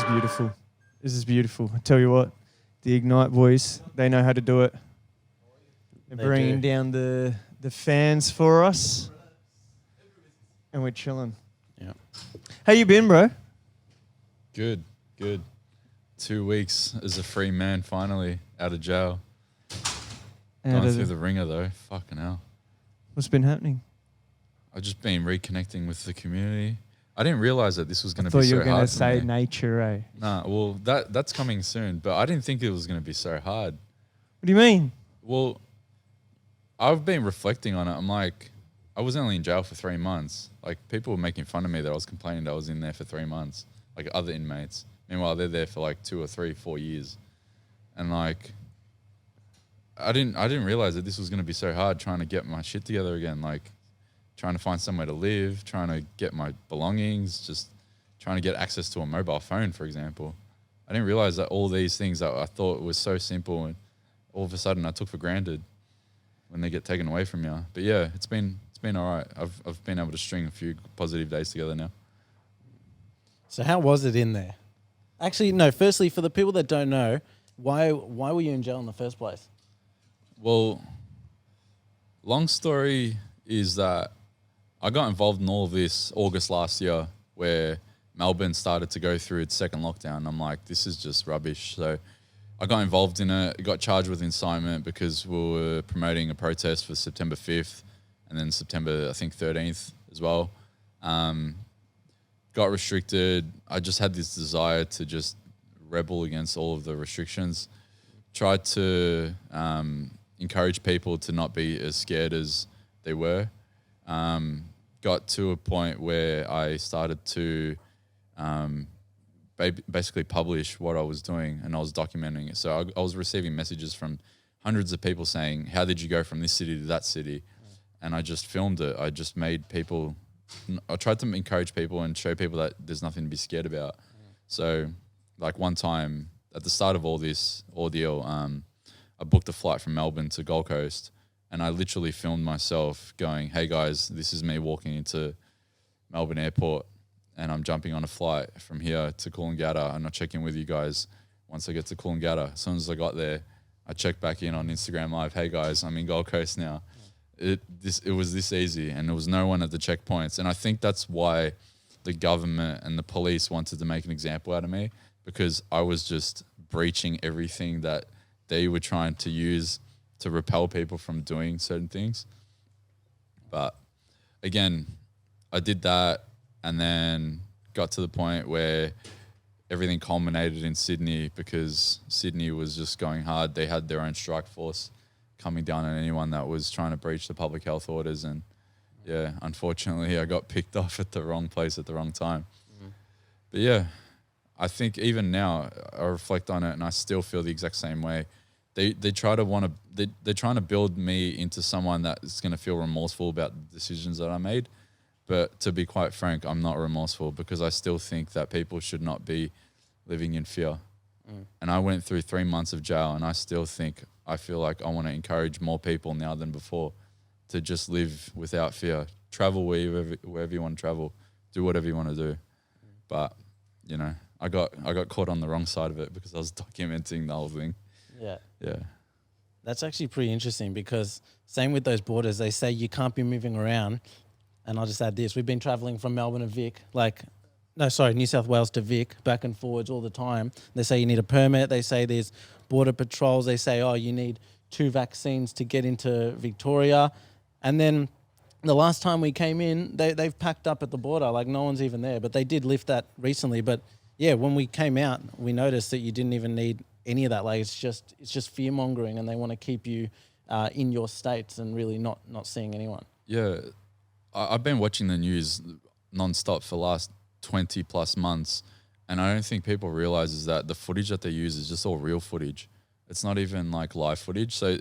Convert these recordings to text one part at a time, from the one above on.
is beautiful. This is beautiful. I tell you what, the Ignite boys, they know how to do it. They're bringing down the fans for us, and we're chilling. Yeah. How you been, bro? Good. 2 weeks as a free man, finally out of jail. Going through the ringer though. Fucking hell. What's been happening? I've just been reconnecting with the community. I didn't realize that this was going to be so so hard. I thought you were going to say me. nature, eh? Nah, well, that's coming soon, but I didn't think it was going to be so hard. What do you mean? Well, I've been reflecting on it. I'm like, I was only in jail for 3 months. Like, people were making fun of me that I was complaining that I was in there for 3 months, like other inmates. Meanwhile, they're there for like 2 or 3, 4 years. And like, I didn't realize that this was going to be so hard trying to get my shit together again. Like, trying to find somewhere to live, trying to get my belongings, just trying to get access to a mobile phone, for example. I didn't realize that all these things that I thought was so simple and all of a sudden I took for granted when they get taken away from you. But yeah, it's been all right. I've been able to string a few positive days together now. So how was it in there? Actually, no, firstly, for the people that don't know, why were you in jail in the first place? Well, long story is that I got involved in all of this August last year where Melbourne started to go through its second lockdown. I'm like, this is just rubbish. So I got involved in it, got charged with incitement because we were promoting a protest for September 5th and then September, I think, 13th as well. Got restricted. I just had this desire to just rebel against all of the restrictions. Tried to encourage people to not be as scared as they were. Got to a point where I started to basically publish what I was doing, and I was documenting it. So I was receiving messages from hundreds of people saying, how did you go from this city to that city? And I just filmed it. I just made people, I tried to encourage people and show people that there's nothing to be scared about. So like one time at the start of all this ordeal, I booked a flight from Melbourne to Gold Coast, and I literally filmed myself going, hey guys, this is me walking into Melbourne airport and I'm jumping on a flight from here to Coolangatta, and I'll check in with you guys once I get to Coolangatta. As soon as I got there, I checked back in on Instagram Live, hey guys, I'm in Gold Coast now. It was this easy, and there was no one at the checkpoints. And I think that's why the government and the police wanted to make an example out of me, because I was just breaching everything that they were trying to use to repel people from doing certain things. But again, I did that and then got to the point where everything culminated in Sydney, because Sydney was just going hard. They had their own strike force coming down on anyone that was trying to breach the public health orders. And yeah, unfortunately I got picked off at the wrong place at the wrong time. But yeah, I think even now I reflect on it and I still feel the exact same way. They're trying to build me into someone that is going to feel remorseful about the decisions that I made. But to be quite frank, I'm not remorseful, because I still think that people should not be living in fear. And I went through 3 months of jail, and I feel like I want to encourage more people now than before to just live without fear. Travel wherever you want to travel. Do whatever you want to do. But, you know, I got caught on the wrong side of it because I was documenting the whole thing. Yeah. Yeah. That's actually pretty interesting, because same with those borders, they say you can't be moving around. And I'll just add this. We've been traveling from Melbourne to Vic, New South Wales to Vic, back and forwards all the time. They say you need a permit. They say there's border patrols. They say, you need 2 vaccines to get into Victoria. And then the last time we came in, they've packed up at the border, like no one's even there. But they did lift that recently. But yeah, when we came out, we noticed that you didn't even need any of that. Like it's just fear mongering, and they want to keep you in your states and really not seeing anyone. Yeah. I've been watching the news nonstop for the last 20 plus months, and I don't think people realize is that the footage that they use is just all real footage. It's not even like live footage. So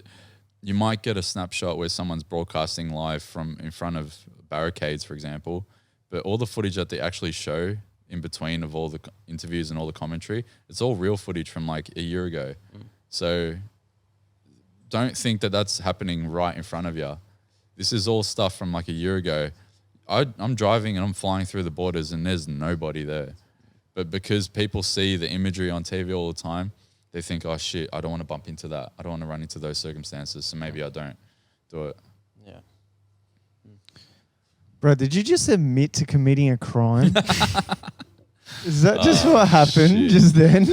you might get a snapshot where someone's broadcasting live from in front of barricades, for example, but all the footage that they actually show in between of all the interviews and all the commentary, it's all real footage from like a year ago. So don't think that that's happening right in front of you. This is all stuff from like a year ago. I'm driving and I'm flying through the borders and there's nobody there. But because people see the imagery on TV all the time, they think, oh shit, I don't want to bump into that. I don't want to run into those circumstances. So maybe I don't do it. Yeah. Bro, did you just admit to committing a crime? Is that just what happened shit. just then?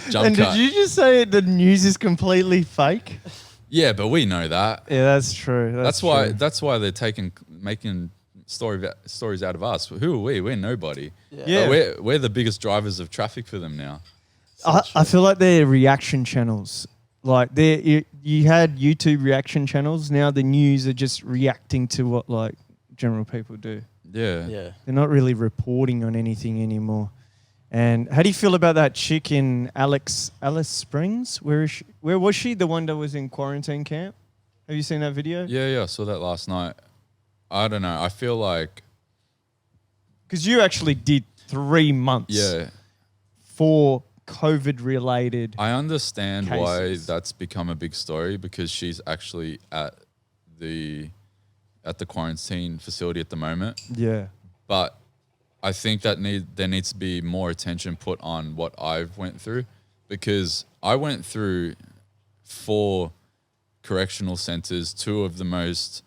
Jump And cut. did you just say the news is completely fake? Yeah, but we know that. Yeah, that's true. That's why they're making stories out of us. Who are we? We're nobody. Yeah. But we're the biggest drivers of traffic for them now. I feel like they're reaction channels. Like you had YouTube reaction channels. Now the news are just reacting to what like general people do. Yeah. Yeah. They're not really reporting on anything anymore. And how do you feel about that chick in Alice Springs? Where is she? Where was she? The one that was in quarantine camp? Have you seen that video? Yeah, I saw that last night. I don't know. I feel like Because you actually did 3 months for COVID-related. I understand why cases. that's become a big story because she's actually at the quarantine facility at the moment. Yeah. But I think that there needs to be more attention put on what I've went through because I went through 4 correctional centers, 2 of the most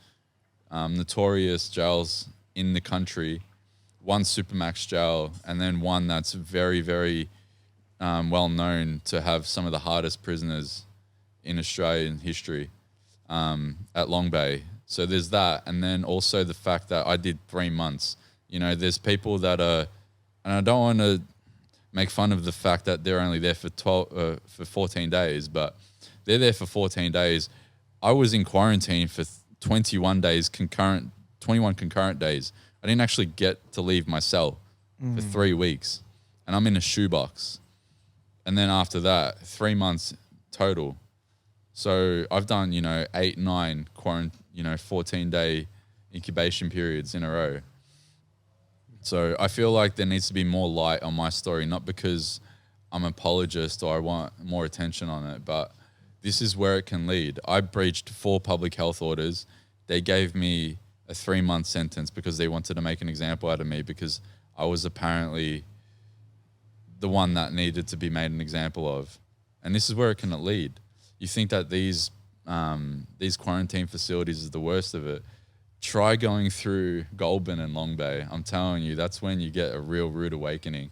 notorious jails in the country, 1 supermax jail, and then 1 that's very, very well known to have some of the hardest prisoners in Australian history at Long Bay. So there's that. And then also the fact that I did 3 months. You know, there's people that are, and I don't want to make fun of the fact that they're only there for 14 days, but they're there for 14 days. I was in quarantine for 21 concurrent days. I didn't actually get to leave my cell for 3 weeks, and I'm in a shoebox. And then after that, 3 months total. So I've done, 8, 9 14-day incubation periods in a row. So I feel like there needs to be more light on my story, not because I'm an apologist or I want more attention on it, but this is where it can lead. I breached 4 public health orders. They gave me a 3-month sentence because they wanted to make an example out of me because I was apparently the one that needed to be made an example of. And this is where it can lead. You think that these quarantine facilities is the worst of it. Try going through Goulburn and Long Bay. I'm telling you, that's when you get a real rude awakening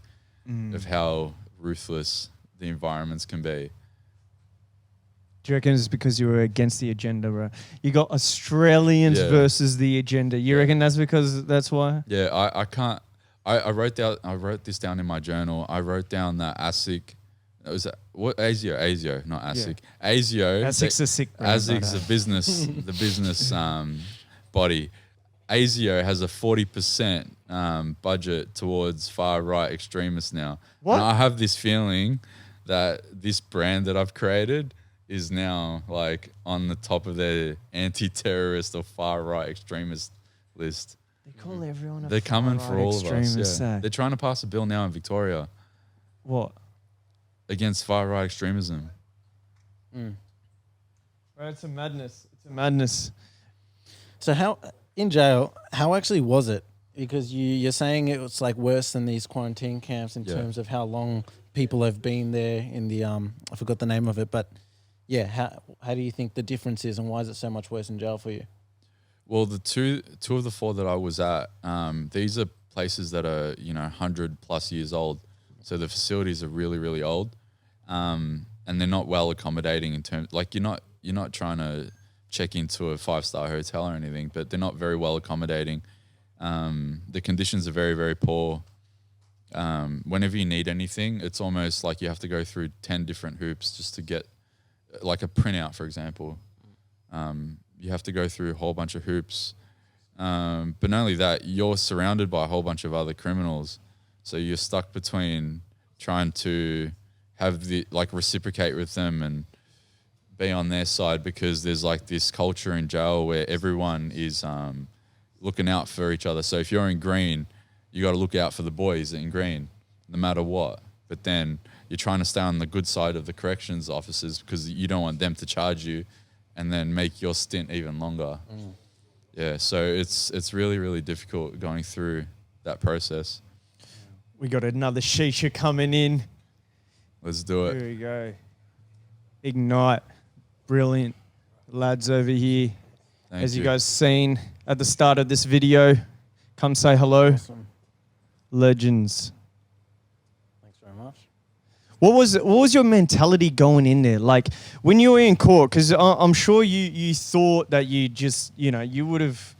of how ruthless the environments can be. Do you reckon it's because you were against the agenda, bro? You got Australians versus the agenda. You reckon that's because that's why? Yeah, I can't. I wrote this down in my journal. I wrote down that ASIC. It was ASIO, not ASIC. Yeah. ASIO. ASIC's a sick brand. ASIC's the business body. ASIO has a 40% budget towards far right extremists now. What? And I have this feeling that this brand that I've created is now like on the top of their anti-terrorist or far right extremist list. They call everyone a They're coming for all of us. extremist, Yeah. They're trying to pass a bill now in Victoria What? against far right extremism. Bro, it's a madness. It's a madness. So how in jail? How actually was it? Because you're saying it was like worse than these quarantine camps in terms of how long people have been there in the I forgot the name of it, but yeah, how do you think the difference is, and why is it so much worse in jail for you? Well, the two of the 4 that I was at, these are places that are 100+ years old, so the facilities are really, really old, and they're not well accommodating in terms like you're not trying to check into a 5-star hotel or anything, but they're not very well accommodating. The conditions are very, very poor. Whenever you need anything, it's almost like you have to go through 10 different hoops just to get like a printout, for example. You have to go through a whole bunch of hoops. But not only that, you're surrounded by a whole bunch of other criminals. So you're stuck between trying to have reciprocate with them and be on their side because there's like this culture in jail where everyone is looking out for each other. So if you're in green, you got to look out for the boys in green, no matter what. But then you're trying to stay on the good side of the corrections officers because you don't want them to charge you and then make your stint even longer. Yeah, so it's really, really difficult going through that process. We got another shisha coming in. Let's do it. Here we go. Ignite. Brilliant. Lads over here. As you guys seen at the start of this video, come say hello. Awesome. Legends. Thanks very much. What was your mentality going in there? Like when you were in court, because I'm sure you thought that you just, you would have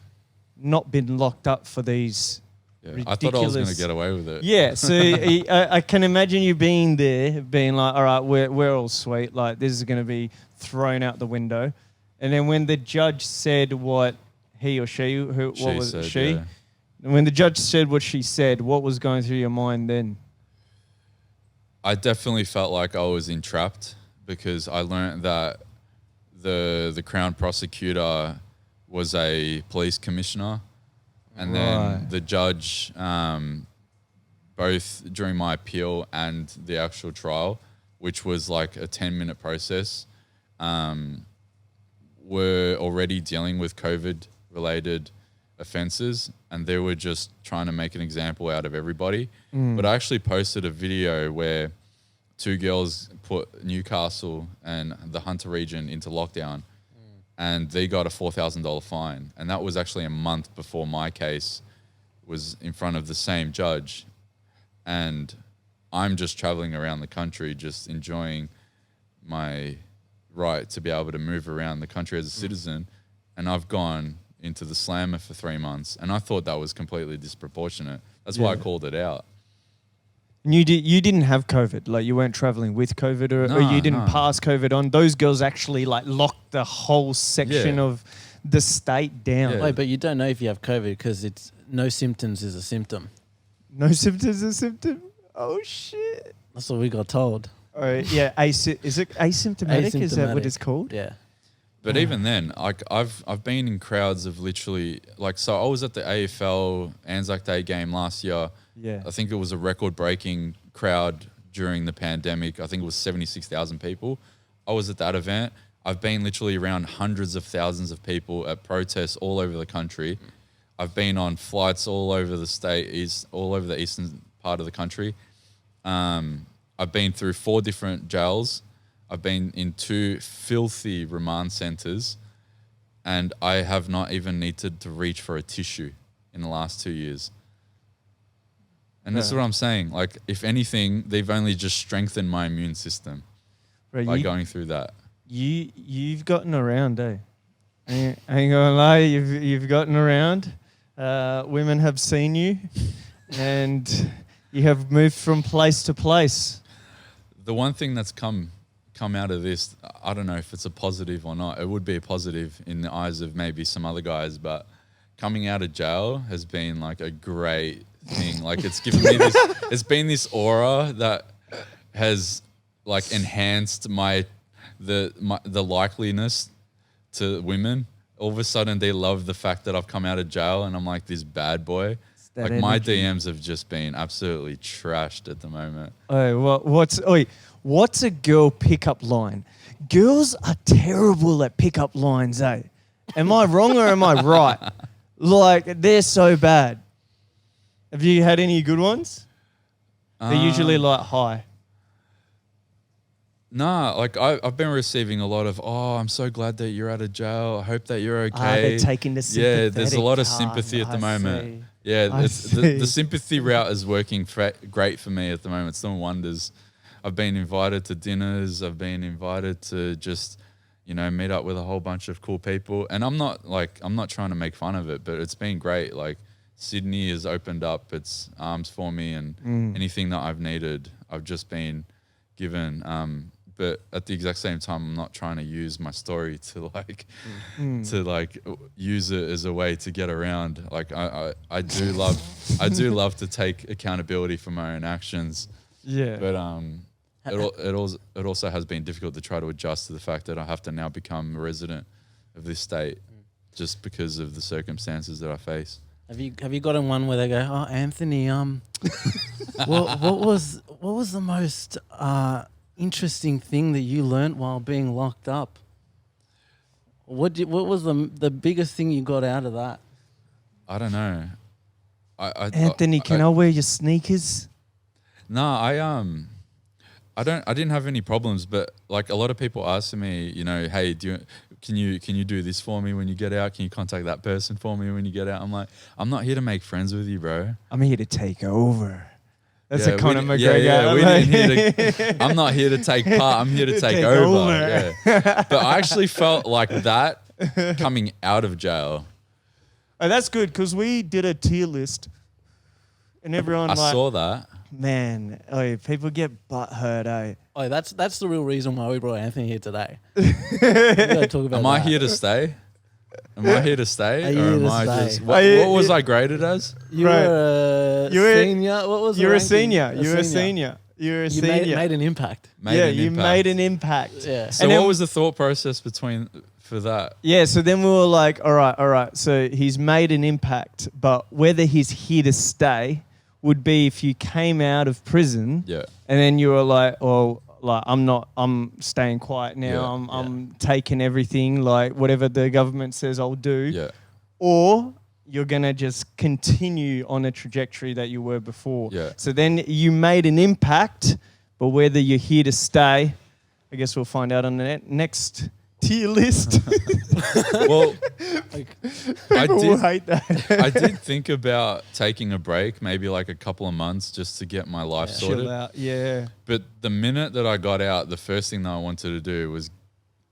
not been locked up for these ridiculous... I thought I was going to get away with it. Yeah, so I can imagine you being there, being like, all right, we're all sweet. Like this is going to be thrown out the window. And then when the judge said what he or she, what was it, she? Yeah. When the judge said what she said, what was going through your mind then? I definitely felt like I was entrapped because I learned that the Crown prosecutor was a police commissioner, and then the judge, both during my appeal and the actual trial, which was like a 10-minute process, were already dealing with COVID-related offences, and they were just trying to make an example out of everybody. But I actually posted a video where 2 girls put Newcastle and the Hunter region into lockdown, and they got a $4,000 fine. And that was actually a month before my case was in front of the same judge. And I'm just traveling around the country, just enjoying my right to be able to move around the country as a citizen. And I've gone into the slammer for 3 months, and I thought that was completely disproportionate. That's why I called it out. And you didn't have COVID, like you weren't traveling with COVID, or you didn't pass COVID on. Those girls actually like locked the whole section of the state down. Yeah. Wait, but you don't know if you have COVID because it's no symptoms is a symptom. No symptoms is a symptom? Oh shit. That's what we got told. Yeah, is it asymptomatic? Is that what it's called? Yeah. But even then, like I've been in crowds of literally so I was at the AFL Anzac Day game last year. Yeah. I think it was a record-breaking crowd during the pandemic. I think it was 76,000 people. I was at that event. I've been literally around hundreds of thousands of people at protests all over the country. I've been on flights all over the state, all over the eastern part of the country. I've been through 4 different jails. I've been in 2 filthy remand centres, and I have not even needed to reach for a tissue in the last 2 years. And this is what I'm saying. Like, if anything, they've only just strengthened my immune system by going through that. You've gotten around, eh? I ain't gonna lie, you've gotten around. Women have seen you, and you have moved from place to place. The one thing that's come out of this, I don't know if it's a positive or not. It would be a positive in the eyes of maybe some other guys, but coming out of jail has been like a great thing. Like it's given me this, it's been this aura that has like enhanced the likeliness to women. All of a sudden they love the fact that I've come out of jail and I'm like this bad boy. Like my DMs have just been absolutely trashed at the moment. What's a girl pickup line? Girls are terrible at pickup lines, eh? Am I wrong or am I right? Like, they're so bad. Have you had any good ones? They're usually like, hi. Nah, like I've been receiving a lot of, I'm so glad that you're out of jail. I hope that you're okay. They're taking the sympathetic. Yeah, there's a lot of sympathy at the moment. See. Yeah, the sympathy route is working great for me at the moment. It's doing wonders. I've been invited to dinners. I've been invited to just, meet up with a whole bunch of cool people. And I'm not trying to make fun of it, but it's been great. Like Sydney has opened up its arms for me, and anything that I've needed, I've just been given. But at the exact same time, I'm not trying to use my story to use it as a way to get around. Like I do love to take accountability for my own actions. Yeah. But it also has been difficult to try to adjust to the fact that I have to now become a resident of this state just because of the circumstances that I face. Have you gotten one where they go, "Oh, Anthony, what was the most interesting thing that you learnt while being locked up?" What was the biggest thing you got out of that? I don't know. Anthony, can I wear your sneakers? No, I didn't have any problems, but like a lot of people asking me, you know, hey, can you do this for me when you get out? Can you contact that person for me when you get out? I'm like, I'm not here to make friends with you, bro. I'm here to take over. That's Yeah, a Conor we- McGregor. yeah, we like- didn't here to, I'm not here to take part. I'm here to take over. Yeah. But I actually felt like that coming out of jail. Oh, that's good because we did a tier list, and everyone I like, saw that. man, oh, people get butthurt, eh? Oh, that's the real reason why we brought Anthony here today. We gotta talk about Am I that. here to stay? Am I here to stay? Are you or here am to I stay? just. Are What, you- what was I graded as? You Right. were a You were- senior. What was the You're a ranking? senior. You're a senior. You're a You senior. made an impact. Made yeah, an you impact. made an impact. Yeah. So And what then- was the thought process for that? Yeah, so then we were like, all right. So he's made an impact, but whether he's here to stay would be if you came out of prison Yeah. and then you were like, well, like I'm staying quiet now. Yeah, I'm taking everything, like whatever the government says I'll do. Yeah. Or you're going to just continue on a trajectory that you were before. Yeah. So then you made an impact, but whether you're here to stay, I guess we'll find out on the next tier list. Well, I People will did. hate that. I did think about taking a break, maybe like a couple of months, just to get my life sorted. Chill out. Yeah. But the minute that I got out, the first thing that I wanted to do was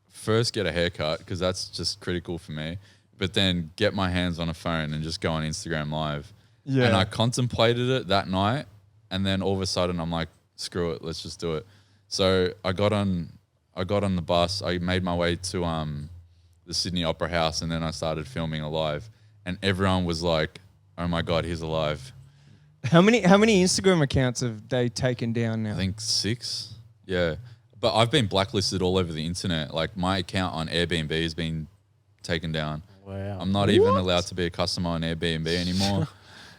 first get a haircut, because that's just critical for me. But then get my hands on a phone and just go on Instagram Live. Yeah. And I contemplated it that night, and then all of a sudden I'm like, screw it, let's just do it. So I got on the bus. I made my way to the Sydney Opera House, and then I started filming alive. And everyone was like, "Oh my God, he's alive!" How many Instagram accounts have they taken down now? I think 6. Yeah, but I've been blacklisted all over the internet. Like my account on Airbnb has been taken down. Wow. I'm not even allowed to be a customer on Airbnb anymore.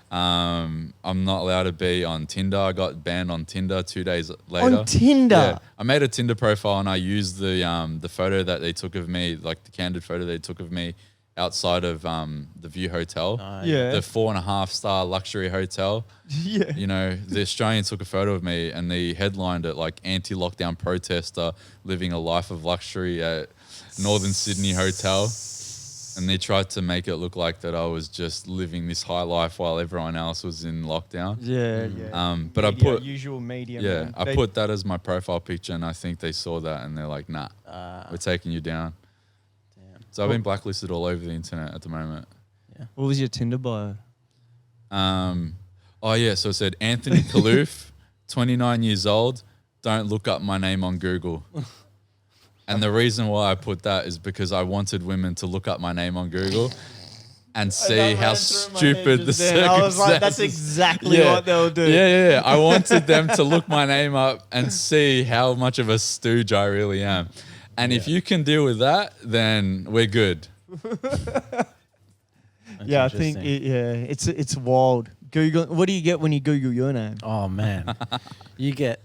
I'm not allowed to be on Tinder. I got banned on Tinder 2 days later. On Tinder? Yeah. I made a Tinder profile and I used the photo that they took of me, like the candid photo they took of me outside of the View Hotel. Yeah. The 4.5-star luxury hotel. Yeah. You know, the Australians took a photo of me and they headlined it like anti-lockdown protester living a life of luxury at Northern Sydney Hotel. And they tried to make it look like that I was just living this high life while everyone else was in lockdown. Yeah. But I Media, put usual media. yeah, man. I put that as my profile picture, and I think they saw that and they're like, "Nah, we're taking you down." Damn. So I've been blacklisted all over the internet at the moment. What was your Tinder bio? Oh yeah, so it said Anthony Khallouf, 29 years old. Don't look up my name on Google. And the reason why I put that is because I wanted women to look up my name on Google and see how stupid the circumstances. I was like, that's exactly Yeah. what they'll do. Yeah. I wanted them to look my name up and see how much of a stooge I really am. And if you can deal with that, then we're good. Yeah, I think it's wild. Google. What do you get when you Google your name? Oh man, you get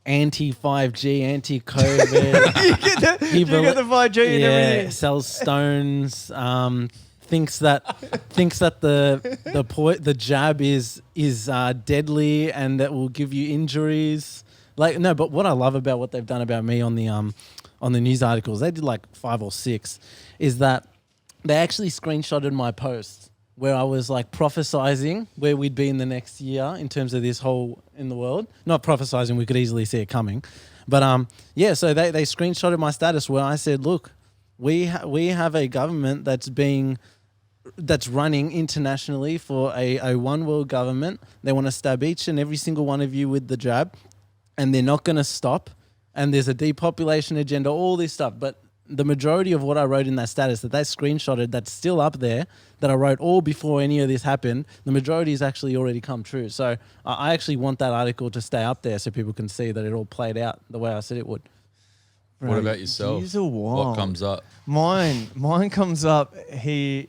anti 5G, anti COVID. you get the 5G and everything. sells stones. Thinks that the jab is deadly and that will give you injuries. Like no, but what I love about what they've done about me on the news articles, they did like 5 or 6, is that they actually screenshotted my posts where I was like prophesizing where we'd be in the next year in terms of this whole in the world. Not prophesizing, we could easily see it coming. But so they screenshotted my status where I said, look, we have a government that's running internationally for a one world government. They want to stab each and every single one of you with the jab, and they're not going to stop. And there's a depopulation agenda, all this stuff. But the majority of what I wrote in that status that they screenshotted, that's still up there, that I wrote all before any of this happened, the majority has actually already come true. So I actually want that article to stay up there so people can see that it all played out the way I said it would. What about yourself? These are wild. What comes up? Mine comes up. He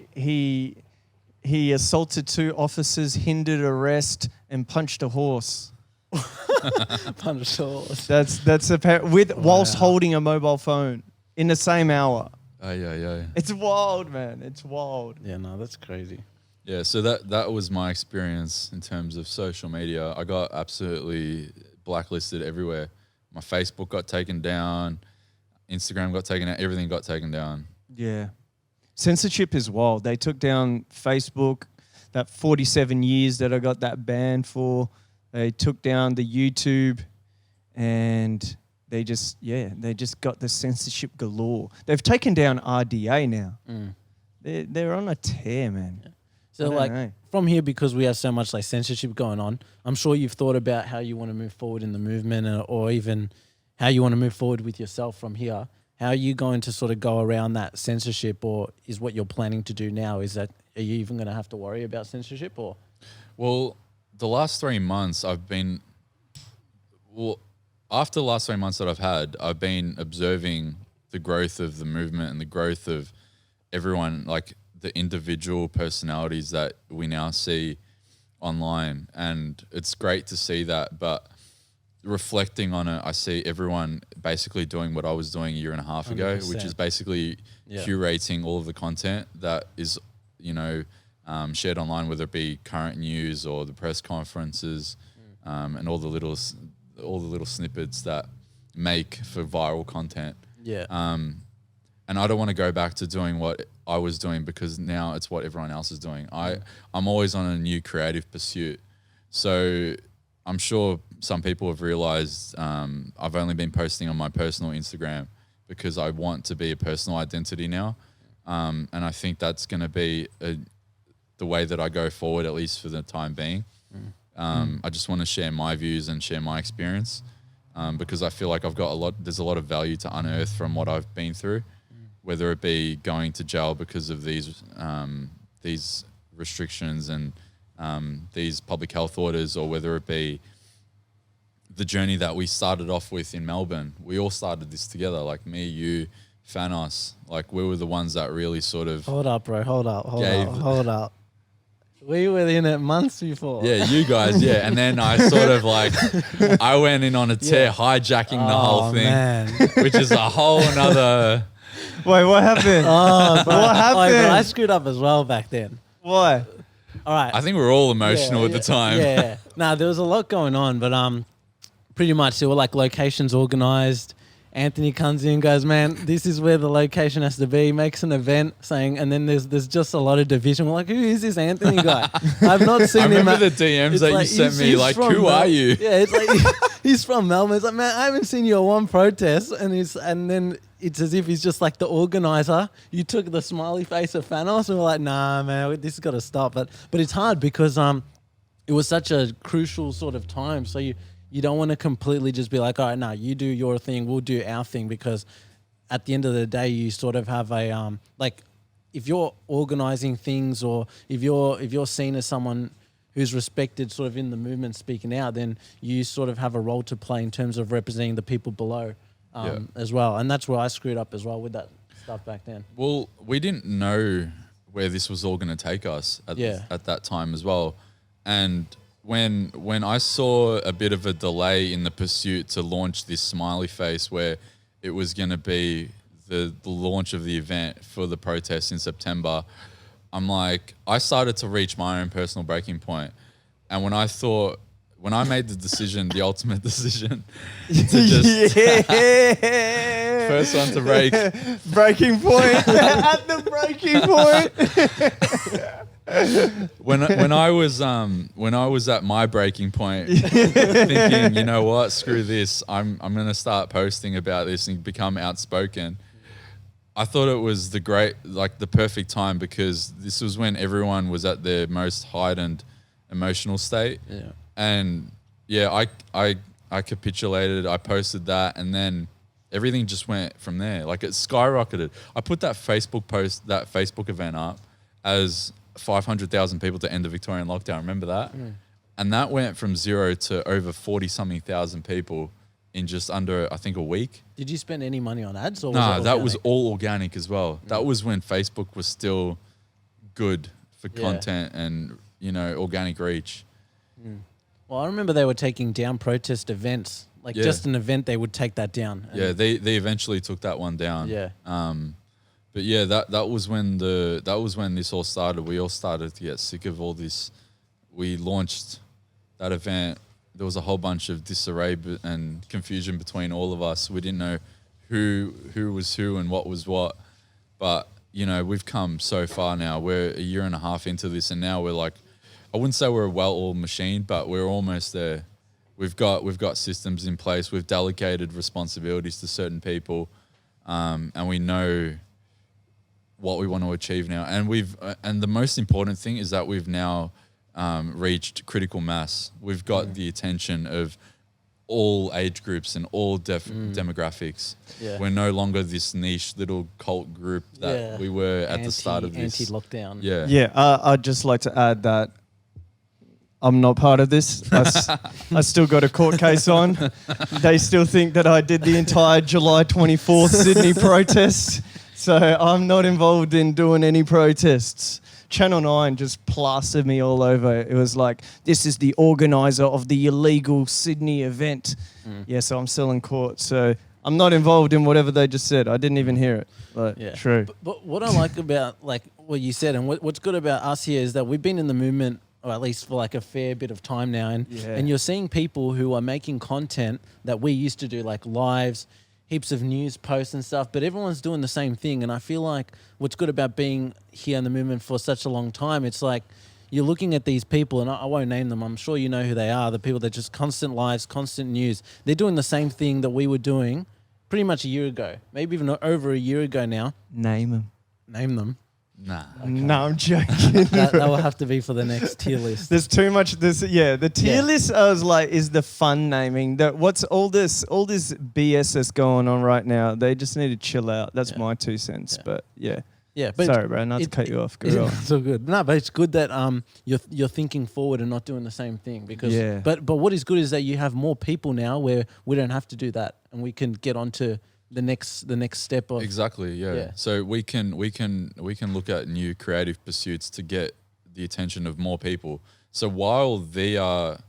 assaulted 2 officers, hindered arrest, and punched a horse. Punched horse. That's whilst holding a mobile phone in the same hour. Yeah. It's wild, man. It's wild. Yeah, no, that's crazy. Yeah, so that was my experience in terms of social media. I got absolutely blacklisted everywhere. My Facebook got taken down, Instagram got taken down, everything got taken down. Yeah. Censorship is wild. They took down Facebook, that 47 years that I got that ban for. They took down the YouTube, and they just got the censorship galore. They've taken down RDA now. They're on a tear, man. Yeah. So from here, because we have so much like censorship going on, I'm sure you've thought about how you want to move forward in the movement, or even how you want to move forward with yourself from here. How are you going to sort of go around that censorship, or is what you're planning to do now? Are you even going to have to worry about censorship, or? Well, the last 3 months after the last 3 months that I've been observing the growth of the movement and the growth of everyone, like the individual personalities that we now see online. And it's great to see that, but reflecting on it, I see everyone basically doing what I was doing a year and a half ago, 100%. which is basically curating all of the content that is, shared online, whether it be current news or the press conferences, and all the little snippets that make for viral content. Yeah. And I don't want to go back to doing what I was doing, because now it's what everyone else is doing. I'm always on a new creative pursuit. So I'm sure some people have realized I've only been posting on my personal Instagram because I want to be a personal identity now. And I think that's going to be the way that I go forward, at least for the time being. I just want to share my views and share my experience, because I feel like there's a lot of value to unearth from what I've been through, whether it be going to jail because of these restrictions and these public health orders, or whether it be the journey that we started off with in Melbourne. We all started this together, like me, you, Fanos. Like, we were the ones that really sort of... Hold up, bro. Hold up. We were in it months before. Yeah, you guys, yeah. And then I sort of I went in on a tear, hijacking the whole thing, man. which is a whole nother... Wait, what happened? What happened? But I screwed up as well back then. Why? All right. I think we were all emotional at the time. Yeah. Nah, there was a lot going on, but pretty much there were like locations organized. Anthony comes in, goes, man, this is where the location has to be, makes an event saying, and then there's just a lot of division. We're like, who is this Anthony guy? I've not seen him. I remember the DMs that you sent me, like, who are you? Yeah, it's like, he's from Melbourne. It's like, man, I haven't seen you at one protest. And then it's as if he's just like the organizer. You took the smiley face of Fanos, and we're like, nah, man, this has got to stop. But it's hard because it was such a crucial sort of time. So you don't want to completely just be like, all right, no, you do your thing, we'll do our thing, because at the end of the day, you sort of have a like, if you're organizing things, or if you're seen as someone who's respected sort of in the movement speaking out, then you sort of have a role to play in terms of representing the people below as well. And that's where I screwed up as well with that stuff back then. Well, we didn't know where this was all going to take us at that time as well. And when I saw a bit of a delay in the pursuit to launch this smiley face, where it was going to be the launch of the event for the protest in September, I'm like, I started to reach my own personal breaking point. And when I made the decision, the ultimate decision, to just first one to breaking point at the breaking point. When I was at my breaking point, thinking, you know what, screw this, I'm gonna start posting about this and become outspoken. I thought it was the perfect time, because this was when everyone was at their most heightened emotional state. Yeah. And yeah, I capitulated. I posted that, and then everything just went from there. Like, it skyrocketed. I put that Facebook event up as 500,000 people to end the Victorian lockdown. Remember that? And that went from 0 to over 40-something thousand people in just under, I think, a week. Did you spend any money on ads? Or No, that was all organic as well. That was when Facebook was still good for content and, organic reach. Well, I remember they were taking down protest events. Just an event, they would take that down. Yeah, they eventually took that one down. Yeah. But yeah, that was when this all started. We all started to get sick of all this. We launched that event. There was a whole bunch of disarray and confusion between all of us. We didn't know who was who and what was what. But you know, we've come so far now. We're a year and a half into this, and now we're like, I wouldn't say we're a well-oiled machine, but we're almost there. We've got systems in place. We've delegated responsibilities to certain people, and we know what we want to achieve now. And the most important thing is that we've now reached critical mass. We've got the attention of all age groups and all demographics. Yeah. We're no longer this niche little cult group that we were at the start of this. Anti-lockdown. Yeah. Yeah, I'd just like to add that I'm not part of this. I still got a court case on. They still think that I did the entire July 24th Sydney protest. So I'm not involved in doing any protests. Channel 9 just plastered me all over. It was like, this is the organizer of the illegal Sydney event. Yeah, so I'm still in court. So I'm not involved in whatever they just said. I didn't even hear it. But true. But what I like about like what you said and what's good about us here is that we've been in the movement, or at least for like a fair bit of time now. And you're seeing people who are making content that we used to do, like lives, heaps of news posts and stuff, but everyone's doing the same thing. And I feel like what's good about being here in the movement for such a long time, it's like you're looking at these people, and I won't name them, I'm sure you know who they are, the people that just constant lives, constant news. They're doing the same thing that we were doing pretty much a year ago, maybe even over a year ago now. Name them. Name them. Nah. Okay. No, I'm joking. that will have to be for the next tier list. There's too much. The tier list. I was like, is the fun naming. What's all this BS that's going on right now? They just need to chill out. That's my 2 cents. Yeah. But yeah. But sorry, bro, not to cut you off. Go on. It's all good. No, but it's good that you're thinking forward and not doing the same thing because. Yeah. But what is good is that you have more people now where we don't have to do that and we can get on to the next step of exactly yeah. So we can look at new creative pursuits to get the attention of more people. So while they are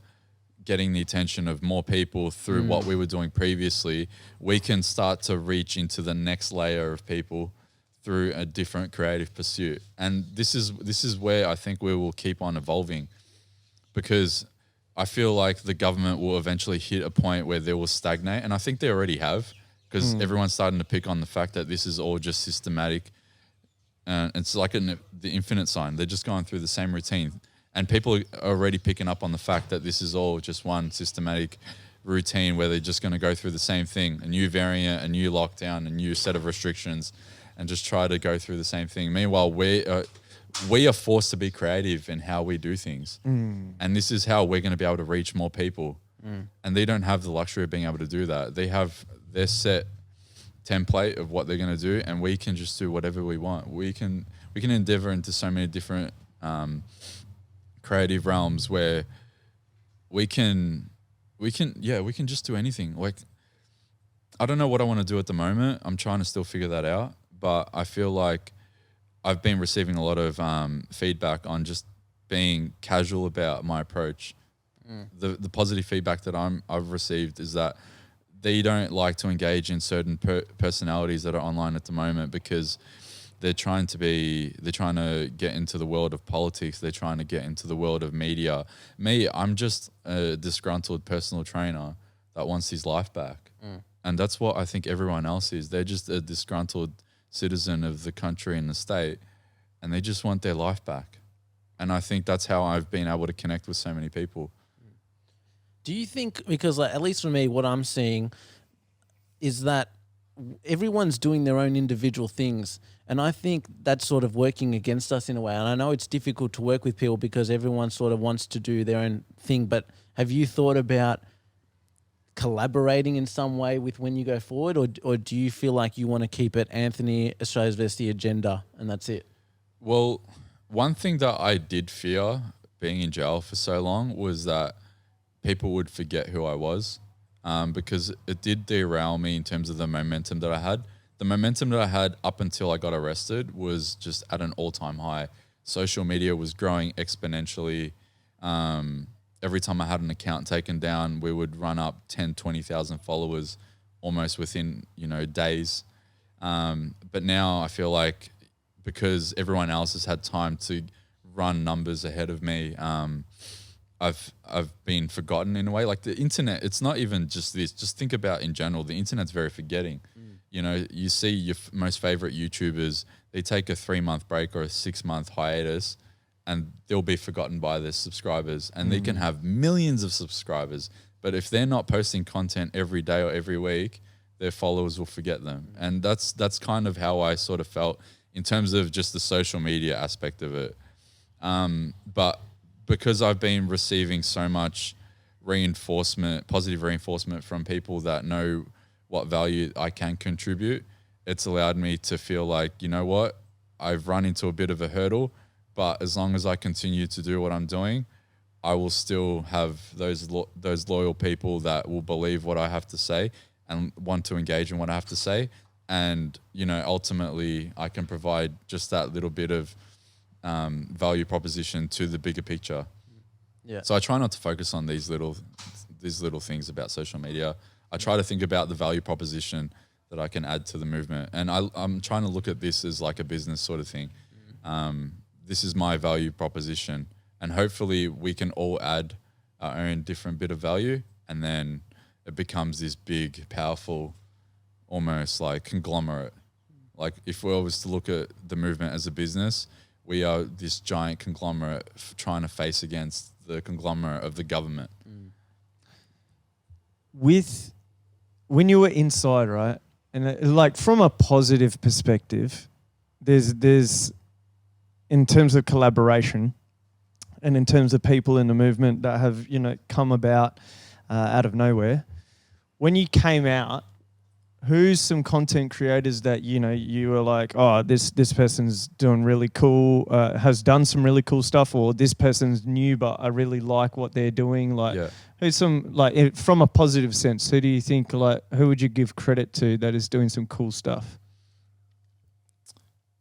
getting the attention of more people through what we were doing previously, we can start to reach into the next layer of people through a different creative pursuit. And this is where I think we will keep on evolving, because I feel like the government will eventually hit a point where they will stagnate, and I think they already have. Because everyone's starting to pick on the fact that this is all just systematic. It's like the infinite sign. They're just going through the same routine. And people are already picking up on the fact that this is all just one systematic routine where they're just going to go through the same thing. A new variant, a new lockdown, a new set of restrictions, and just try to go through the same thing. Meanwhile, we are forced to be creative in how we do things. And this is how we're going to be able to reach more people. And they don't have the luxury of being able to do that. They have their set template of what they're going to do, and we can just do whatever we want. We can endeavor into so many different creative realms where we can just do anything. Like, I don't know what I want to do at the moment. I'm trying to still figure that out, but I feel like I've been receiving a lot of feedback on just being casual about my approach. The positive feedback that I've received is that they don't like to engage in certain personalities that are online at the moment because they're trying to get into the world of politics. They're trying to get into the world of media. Me, I'm just a disgruntled personal trainer that wants his life back. And that's what I think everyone else is. They're just a disgruntled citizen of the country and the state, and they just want their life back. And I think that's how I've been able to connect with so many people. Do you think, because like, at least for me, what I'm seeing is that everyone's doing their own individual things. And I think that's sort of working against us in a way. And I know it's difficult to work with people because everyone sort of wants to do their own thing. But have you thought about collaborating in some way with when you go forward? Or do you feel like you want to keep it Anthony, Australia's Vesty agenda, and that's it? Well, one thing that I did fear being in jail for so long was that people would forget who I was, because it did derail me in terms of the momentum that I had. The momentum that I had up until I got arrested was just at an all-time high. Social media was growing exponentially. Every time I had an account taken down, we would run up 10, 20,000 followers almost within, days. But now I feel like because everyone else has had time to run numbers ahead of me, I've been forgotten in a way. Like the internet, it's not even just this. Just think about in general, the internet's very forgetting. You know, you see your most favorite YouTubers, they take a 3-month break or a 6-month hiatus, and they'll be forgotten by their subscribers, and they can have millions of subscribers. But if they're not posting content every day or every week, their followers will forget them. And that's kind of how I sort of felt in terms of just the social media aspect of it. But because I've been receiving so much reinforcement, positive reinforcement from people that know what value I can contribute, it's allowed me to feel like, you know what, I've run into a bit of a hurdle, but as long as I continue to do what I'm doing, I will still have those loyal people that will believe what I have to say and want to engage in what I have to say. And, you know, ultimately I can provide just that little bit of value proposition to the bigger picture. Yeah. So I try not to focus on these little things about social media. I try to think about the value proposition that I can add to the movement. And I'm trying to look at this as like a business sort of thing. This is my value proposition. And hopefully we can all add our own different bit of value. And then it becomes this big, powerful, almost like conglomerate. Like if we was to look at the movement as a business, we are this giant conglomerate trying to face against the conglomerate of the government. When you were inside, right, and like from a positive perspective, there's in terms of collaboration and in terms of people in the movement that have, you know, come about out of nowhere. When you came out, who's some content creators that, you know, you were like, oh, this person's doing really cool, has done some really cool stuff, or this person's new, but I really like what they're doing. Like, who's some, like, from a positive sense, who do you think, like, who would you give credit to that is doing some cool stuff?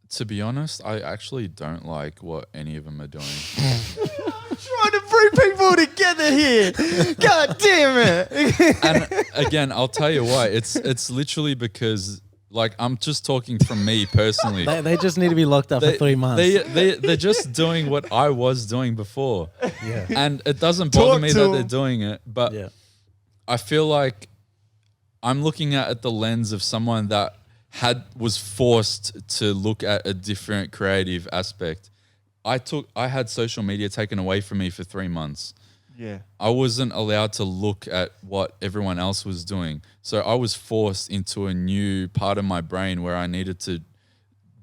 To be honest, I actually don't like what any of them are doing. Trying to bring people together here. God damn it. And again, I'll tell you why. It's literally because, like, I'm just talking from me personally. They just need to be locked up for 3 months. They're just doing what I was doing before. Yeah. And it doesn't bother me that they're doing it, but I feel like I'm looking at it the lens of someone that was forced to look at a different creative aspect. I had social media taken away from me for 3 months. Yeah. I wasn't allowed to look at what everyone else was doing. So I was forced into a new part of my brain where I needed to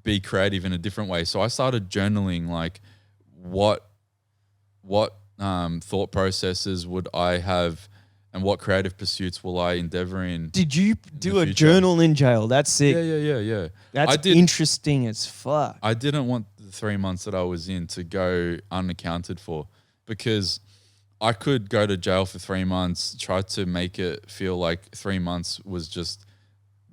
be creative in a different way. So I started journaling, like, what thought processes would I have and what creative pursuits will I endeavor in. Did you do a journal in jail? That's sick. Yeah. That's interesting as fuck. I didn't want the 3 months that I was in to go unaccounted for, because I could go to jail for 3 months, try to make it feel like 3 months was just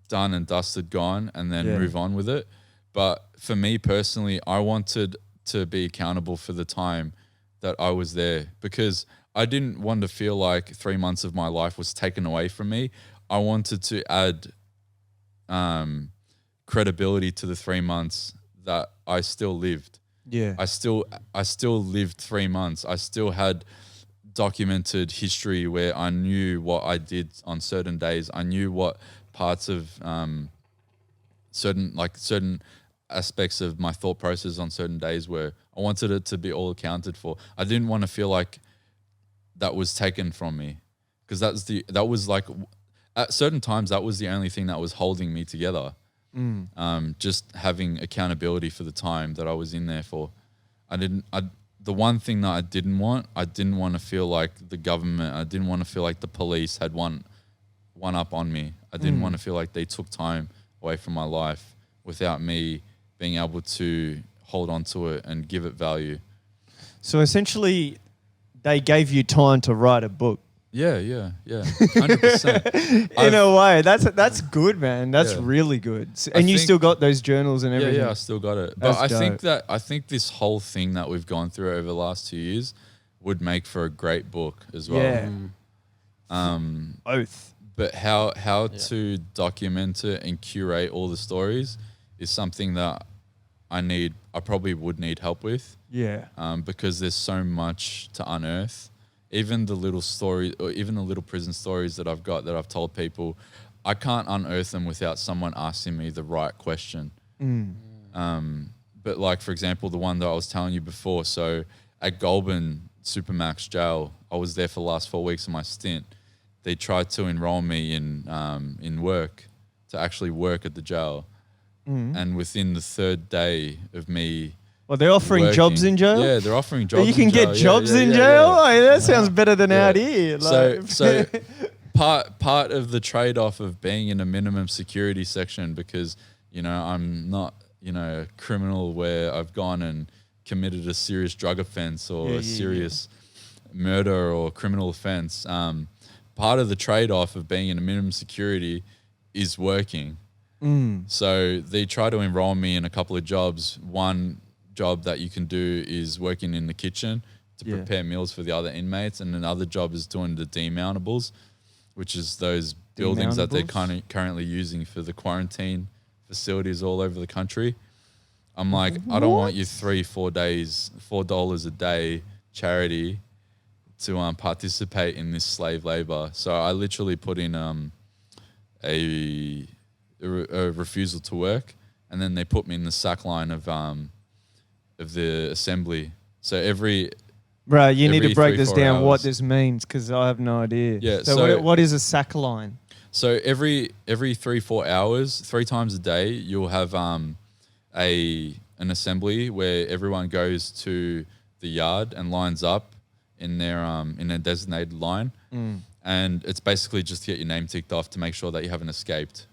done and dusted, gone, and then move on with it. But for me personally, I wanted to be accountable for the time that I was there, because I didn't want to feel like 3 months of my life was taken away from me. I wanted to add credibility to the 3 months that I still lived. Yeah. I still lived 3 months. I still had documented history where I knew what I did on certain days. I knew what parts of certain aspects of my thought process on certain days were. I wanted it to be all accounted for. I didn't want to feel like that was taken from me, because that was like at certain times that was the only thing that was holding me together. Just having accountability for the time that I was in there for. The one thing that I didn't want to feel like the government, I didn't want to feel like the police had one up on me. I didn't want to feel like they took time away from my life without me being able to hold on to it and give it value. So essentially, they gave you time to write a book. Yeah, 100%. In a way, that's good, man. That's really good. And you still got those journals and everything. Yeah, I still got it. But I think this whole thing that we've gone through over the last 2 years would make for a great book as well. Yeah. Both. But how to document it and curate all the stories is something that I probably would need help with. Yeah. Because there's so much to unearth. Even the little story, or even the little prison stories that I've got that I've told people, I can't unearth them without someone asking me the right question. But like, for example, the one that I was telling you before. So at Goulburn Supermax jail, I was there for the last 4 weeks of my stint. They tried to enroll me in work, to actually work at the jail. And within the third day of me, well, they're offering working, jobs in jail. Yeah, they're offering jobs. You can in jail. get jobs in jail. Yeah. Oh, that sounds better than out here. Like. So part of the trade-off of being in a minimum security section, because I'm not a criminal where I've gone and committed a serious drug offense or a serious murder or criminal offense. Part of the trade-off of being in a minimum security is working. So they try to enroll me in a couple of jobs. One job that you can do is working in the kitchen to prepare meals for the other inmates, and another job is doing the demountables, which is those buildings that they're currently using for the quarantine facilities all over the country. I'm like, I don't want you $4 a day charity to participate in this slave labor. So I literally put in a refusal to work, and then they put me in the sack line of the assembly. So Bro, you need to break this down, hours. what this means, because I have no idea. Yeah. So what is a sack line? So every 3-4 hours, 3 times a day, you'll have an assembly where everyone goes to the yard and lines up in their designated line, and it's basically just to get your name ticked off to make sure that you haven't escaped.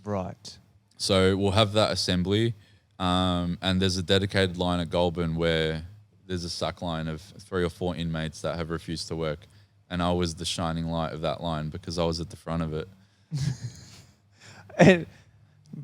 Right. So we'll have that assembly, and there's a dedicated line at Goulburn where there's a sack line of 3 or 4 inmates that have refused to work, and I was the shining light of that line because I was at the front of it. And,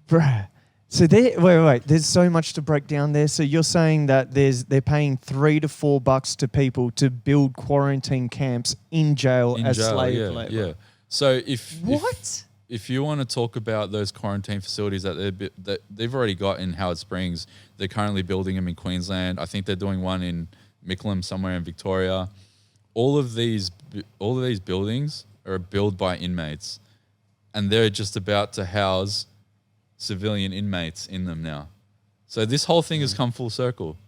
bruh, so wait, there's so much to break down there. So you're saying that they're paying $3 to $4 to people to build quarantine camps in jail as slave labor. Yeah. So What? If you want to talk about those quarantine facilities that they've already got in Howard Springs, they're currently building them in Queensland. I think they're doing one in Mickleham somewhere in Victoria. All of these buildings are built by inmates, and they're just about to house civilian inmates in them now. So this whole thing has come full circle.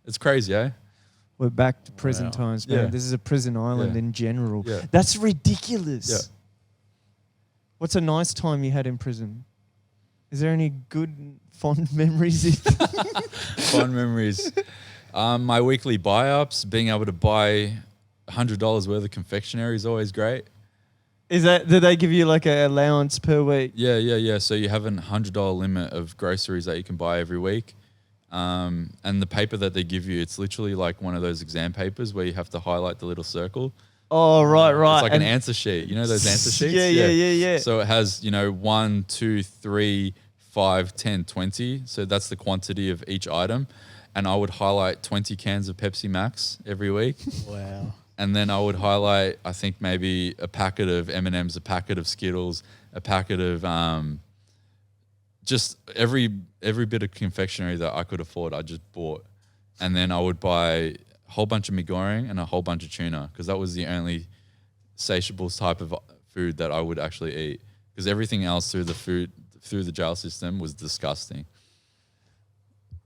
It's crazy, eh? We're back to prison times, man. Yeah. This is a prison island in general. Yeah. That's ridiculous. Yeah. What's a nice time you had in prison? Is there any good, fond memories? Fun memories. My weekly buy-ups, being able to buy $100 worth of confectionery is always great. Do they give you like an allowance per week? Yeah. So you have a $100 limit of groceries that you can buy every week. And the paper that they give you, it's literally like one of those exam papers where you have to highlight the little circle. Oh, right. It's like an answer sheet. You know those answer sheets? Yeah. So it has, 1, 2, 3, 5, 10, 20. So that's the quantity of each item. And I would highlight 20 cans of Pepsi Max every week. Wow. And then I would highlight, I think maybe a packet of M&Ms, a packet of Skittles, a packet of just every bit of confectionery that I could afford, I just bought. And then I would buy a whole bunch of mee goreng and a whole bunch of tuna, because that was the only satiable type of food that I would actually eat, because everything else through the jail system was disgusting.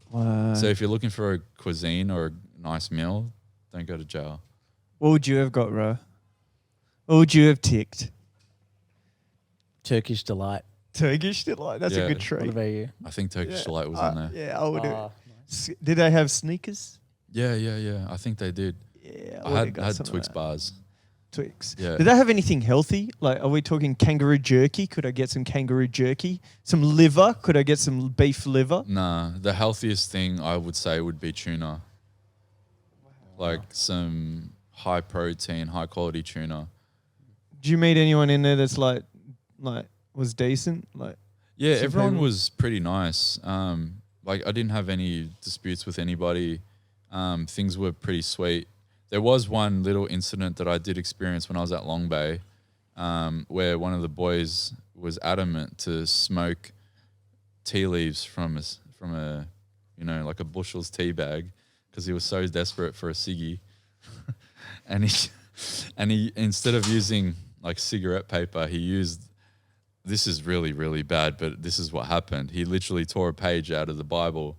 Wow. So if you're looking for a cuisine or a nice meal, don't go to jail. What would you have got, Ro? What would you have ticked? Turkish Delight. Turkish Delight. That's a good What treat. about you? I think Turkish Delight was on there. Yeah, I would have. Nice. Did they have sneakers? Yeah. I think they did. Yeah, I had Twix bars. Twix. Yeah. Did they have anything healthy? Like, are we talking kangaroo jerky? Could I get some kangaroo jerky? Some liver? Could I get some beef liver? Nah, the healthiest thing I would say would be tuna. Like some high protein, high quality tuna. Did you meet anyone in there that's like was decent? Like, Yeah, some everyone people? was pretty nice. Like I didn't have any disputes with anybody. Things were pretty sweet. There was one little incident that I did experience when I was at Long Bay, where one of the boys was adamant to smoke tea leaves from a like a Bushells tea bag because he was so desperate for a ciggy, and he instead of using like cigarette paper, he used. This is really, really bad, but this is what happened. He literally tore a page out of the Bible.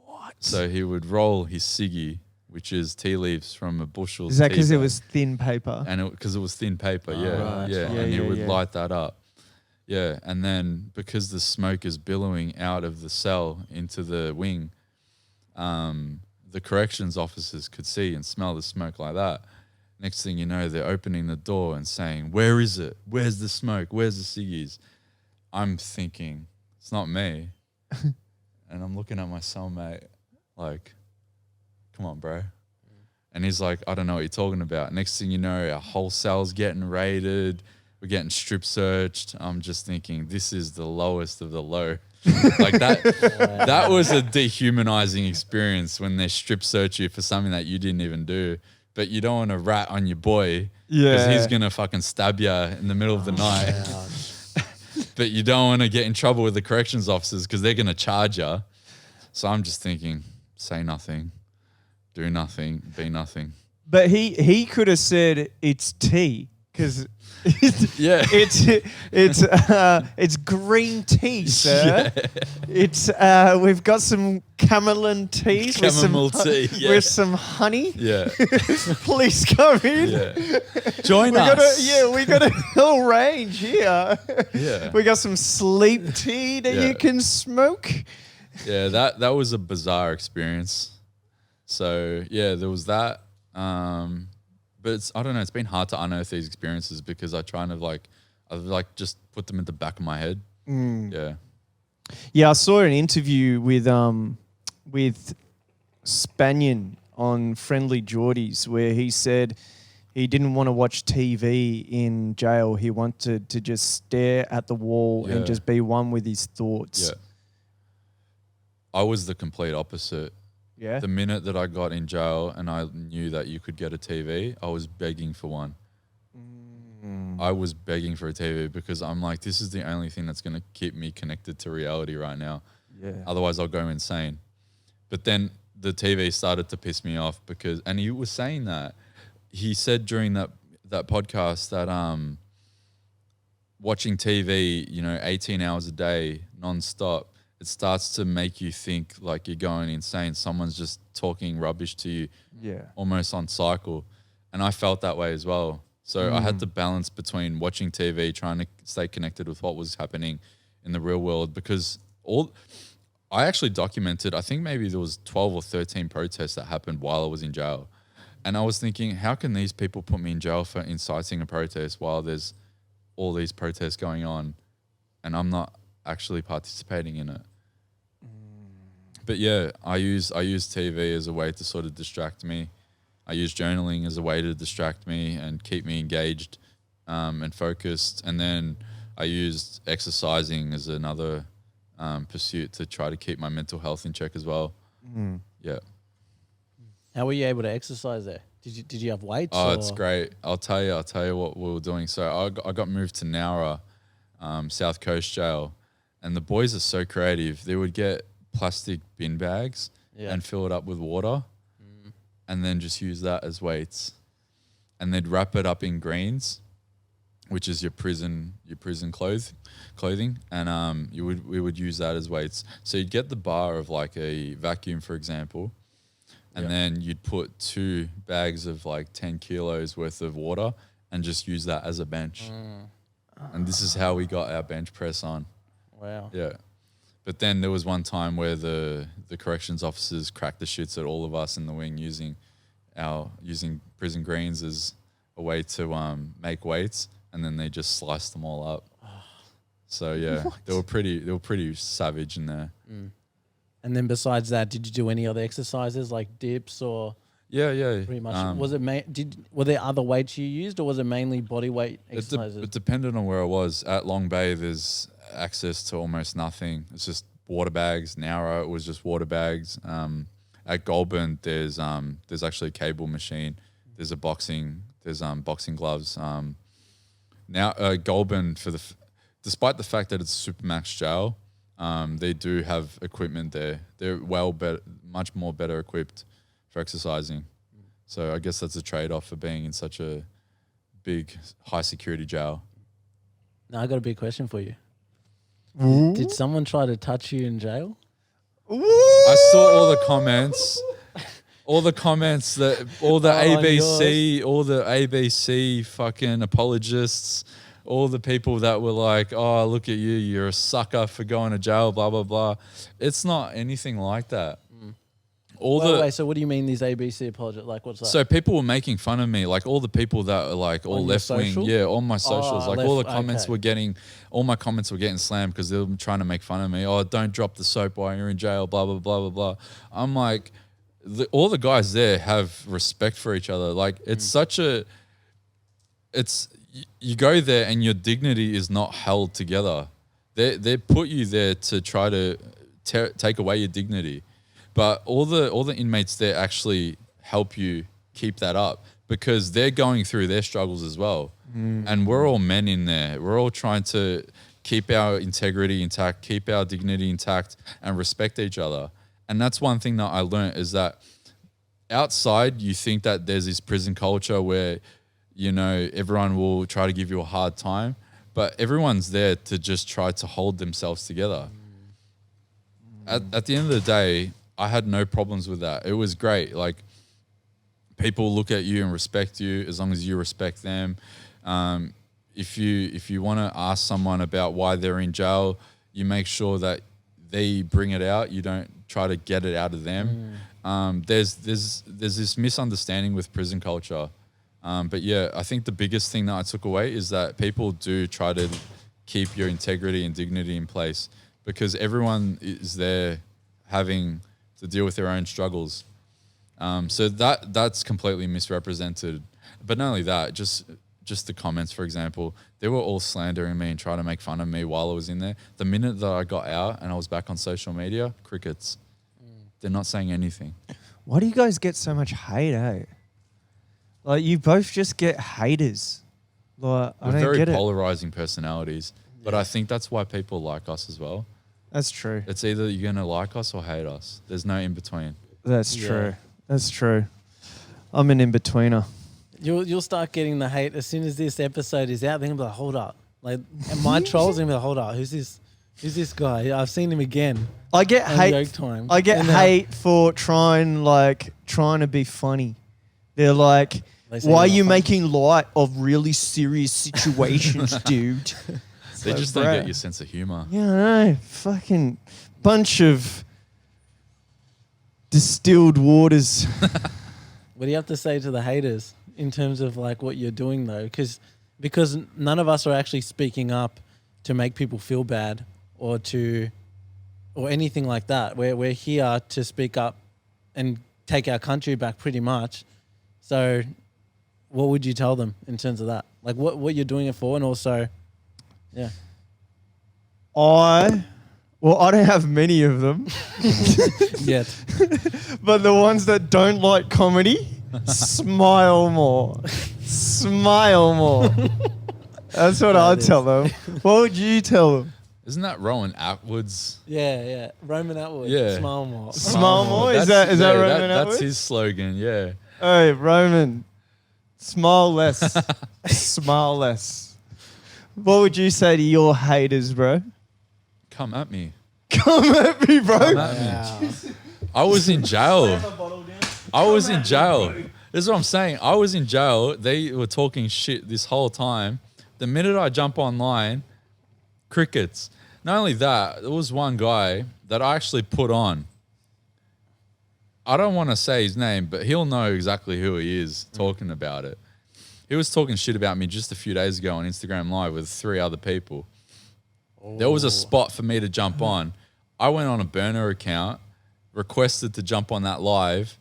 What? So he would roll his ciggy, which is tea leaves from a Bushells. Is that tea because it bag. was thin paper? And because it was thin paper, yeah, right. yeah, Yeah, and he yeah, would yeah. light that up, yeah, and then because the smoke is billowing out of the cell into the wing, the corrections officers could see and smell the smoke like that. Next thing you know, they're opening the door and saying, "Where is it? Where's the smoke? Where's the ciggies?" I'm thinking, it's not me, and I'm looking at my cellmate like, "Come on, bro." And he's like, I don't know what you're talking about. Next thing you know, our whole cell's getting raided. We're getting strip searched. I'm just thinking, this is the lowest of the low. Like that was a dehumanizing experience when they strip search you for something that you didn't even do. But you don't want to rat on your boy because Yeah. he's going to fucking stab you in the middle of the night. But you don't want to get in trouble with the corrections officers because they're going to charge you. So I'm just thinking, say nothing. Do nothing, be nothing. But he could have said it's tea because Yeah. it's green tea, sir. It's we've got some chamomile tea Chamomile tea, yeah. with some honey. Yeah. Please come in. Yeah. Join We us. we got a whole range here. Yeah. We got some sleep tea that Yeah. you can smoke. Yeah, that was a bizarre experience. So yeah, there was that. But I don't know, it's been hard to unearth these experiences because I I've just put them in the back of my head. Yeah. Yeah, I saw an interview with Spanion on Friendly Geordies where he said he didn't want to watch TV in jail. He wanted to just stare at the wall and Yeah. just be one with his thoughts. Yeah. I was the complete opposite. Yeah. The minute that I got in jail and I knew that you could get a TV, I was begging for one. I was begging for a TV because I'm like, this is the only thing that's going to keep me connected to reality right now. Yeah. Otherwise, I'll go insane. But then the TV started to piss me off and he was saying that. He said during that podcast that watching TV, 18 hours a day, nonstop, it starts to make you think like you're going insane. Someone's just talking rubbish to you Yeah. almost on cycle. And I felt that way as well. So I had to balance between watching TV, trying to stay connected with what was happening in the real world because I actually documented, I think maybe there was 12 or 13 protests that happened while I was in jail. And I was thinking, how can these people put me in jail for inciting a protest while there's all these protests going on and I'm not actually participating in it? But yeah, I use TV as a way to sort of distract me. I use journaling as a way to distract me and keep me engaged and focused. And then I used exercising as another pursuit to try to keep my mental health in check as well. Yeah. How were you able to exercise there? Did you have weights? Oh, or? it's great. I'll tell you what we were doing. So I got moved to Nowra, South Coast Jail, and the boys are so creative. They would get plastic bin bags and fill it up with water and then just use that as weights. And they'd wrap it up in greens, which is your prison clothing. And we would use that as weights. So you'd get the bar of like a vacuum, for example, and then you'd put 2 bags of like 10 kilos worth of water and just use that as a bench. And this is how we got our bench press on. Wow. Yeah. But then there was one time where the corrections officers cracked the shits at all of us in the wing using prison greens as a way to make weights, and then they just sliced them all up. So yeah, they were pretty savage in there. And then besides that, did you do any other exercises like dips or? Yeah. Pretty much. Was it were there other weights you used, or was it mainly body weight exercises? It depended on where I was. At Long Bay, there's access to almost nothing. It's just water bags. Nowra, it was just water bags. At Goulburn, there's actually a cable machine. There's boxing gloves. now Goulburn, despite the fact that it's Supermax jail, they do have equipment there. They're much more better equipped for exercising. So I guess that's a trade-off for being in such a big, high-security jail. Now I got a big question for you. Ooh. Did someone try to touch you in jail? I saw all the comments. All the ABC fucking apologists, all the people that were like, oh, look at you, you're a sucker for going to jail, blah, blah, blah. It's not anything like that. Wait, so what do you mean these ABC apologists? Like, what's that? So people were making fun of me, like all the people that are like all left wing, all my socials, like all the comments were getting, all my comments were getting slammed because they were trying to make fun of me. Oh, don't drop the soap while you're in jail, blah, blah, blah, blah, blah. I'm like, all the guys there have respect for each other. Like it's you go there and your dignity is not held together. They put you there to try to take away your dignity, but all the inmates there actually help you keep that up because they're going through their struggles as well. And we're all men in there. We're all trying to keep our integrity intact, keep our dignity intact, and respect each other. And that's one thing that I learned is that outside you think that there's this prison culture where, you know, everyone will try to give you a hard time, but everyone's there to just try to hold themselves together. At the end of the day, I had no problems with that. It was great. Like people look at you and respect you as long as you respect them. If you want to ask someone about why they're in jail, you make sure that they bring it out. You don't try to get it out of them. There's this misunderstanding with prison culture. But yeah, I think the biggest thing that I took away is that people do try to keep your integrity and dignity in place because everyone is there having to deal with their own struggles. So that's completely misrepresented. But not only that, just the comments, for example, they were all slandering me and trying to make fun of me while I was in there. The minute that I got out and I was back on social media, crickets. They're not saying anything. Why do you guys get so much hate, eh? Like, you both just get haters. Like, I We're don't very get it. polarizing personalities, but I think that's why people like us as well. That's true. It's either you're going to like us or hate us. There's no in between. That's true. That's true. I'm an in-betweener. You'll start getting the hate as soon as this episode is out. They're gonna be like, hold up. Like, and my trolls are gonna be like, hold up, who's this guy? I've seen him again. I get hate. Yoke Time. I get hate for trying to be funny. They're like, why are you making light of really serious situations, dude? They just don't get your sense of humor. Yeah, I know. Fucking bunch of distilled waters. What do you have to say to the haters in terms of like what you're doing though? Because none of us are actually speaking up to make people feel bad or anything like that. We're here to speak up and take our country back pretty much. So what would you tell them in terms of that? Like what you're doing it for, and also, yeah. I don't have many of them. Yet. But the ones that don't like comedy, smile more. Smile more. That's what I'd tell them. What would you tell them? Isn't that Rowan Atwood's? Yeah. Roman Atwood. Yeah. Smile more. Smile more? Is that Roman Atwood? That's his slogan, yeah. Hey, Roman, smile less. Smile less. What would you say to your haters, bro? Come at me. Come at me, bro. Come at me. I was in jail. This is what I'm saying. I was in jail. They were talking shit this whole time. The minute I jump online, crickets. Not only that, there was one guy that I actually put on. I don't want to say his name, but he'll know exactly who he is talking about it. He was talking shit about me just a few days ago on Instagram Live with 3 other people. There was a spot for me to jump on. I went on a burner account, requested to jump on that live.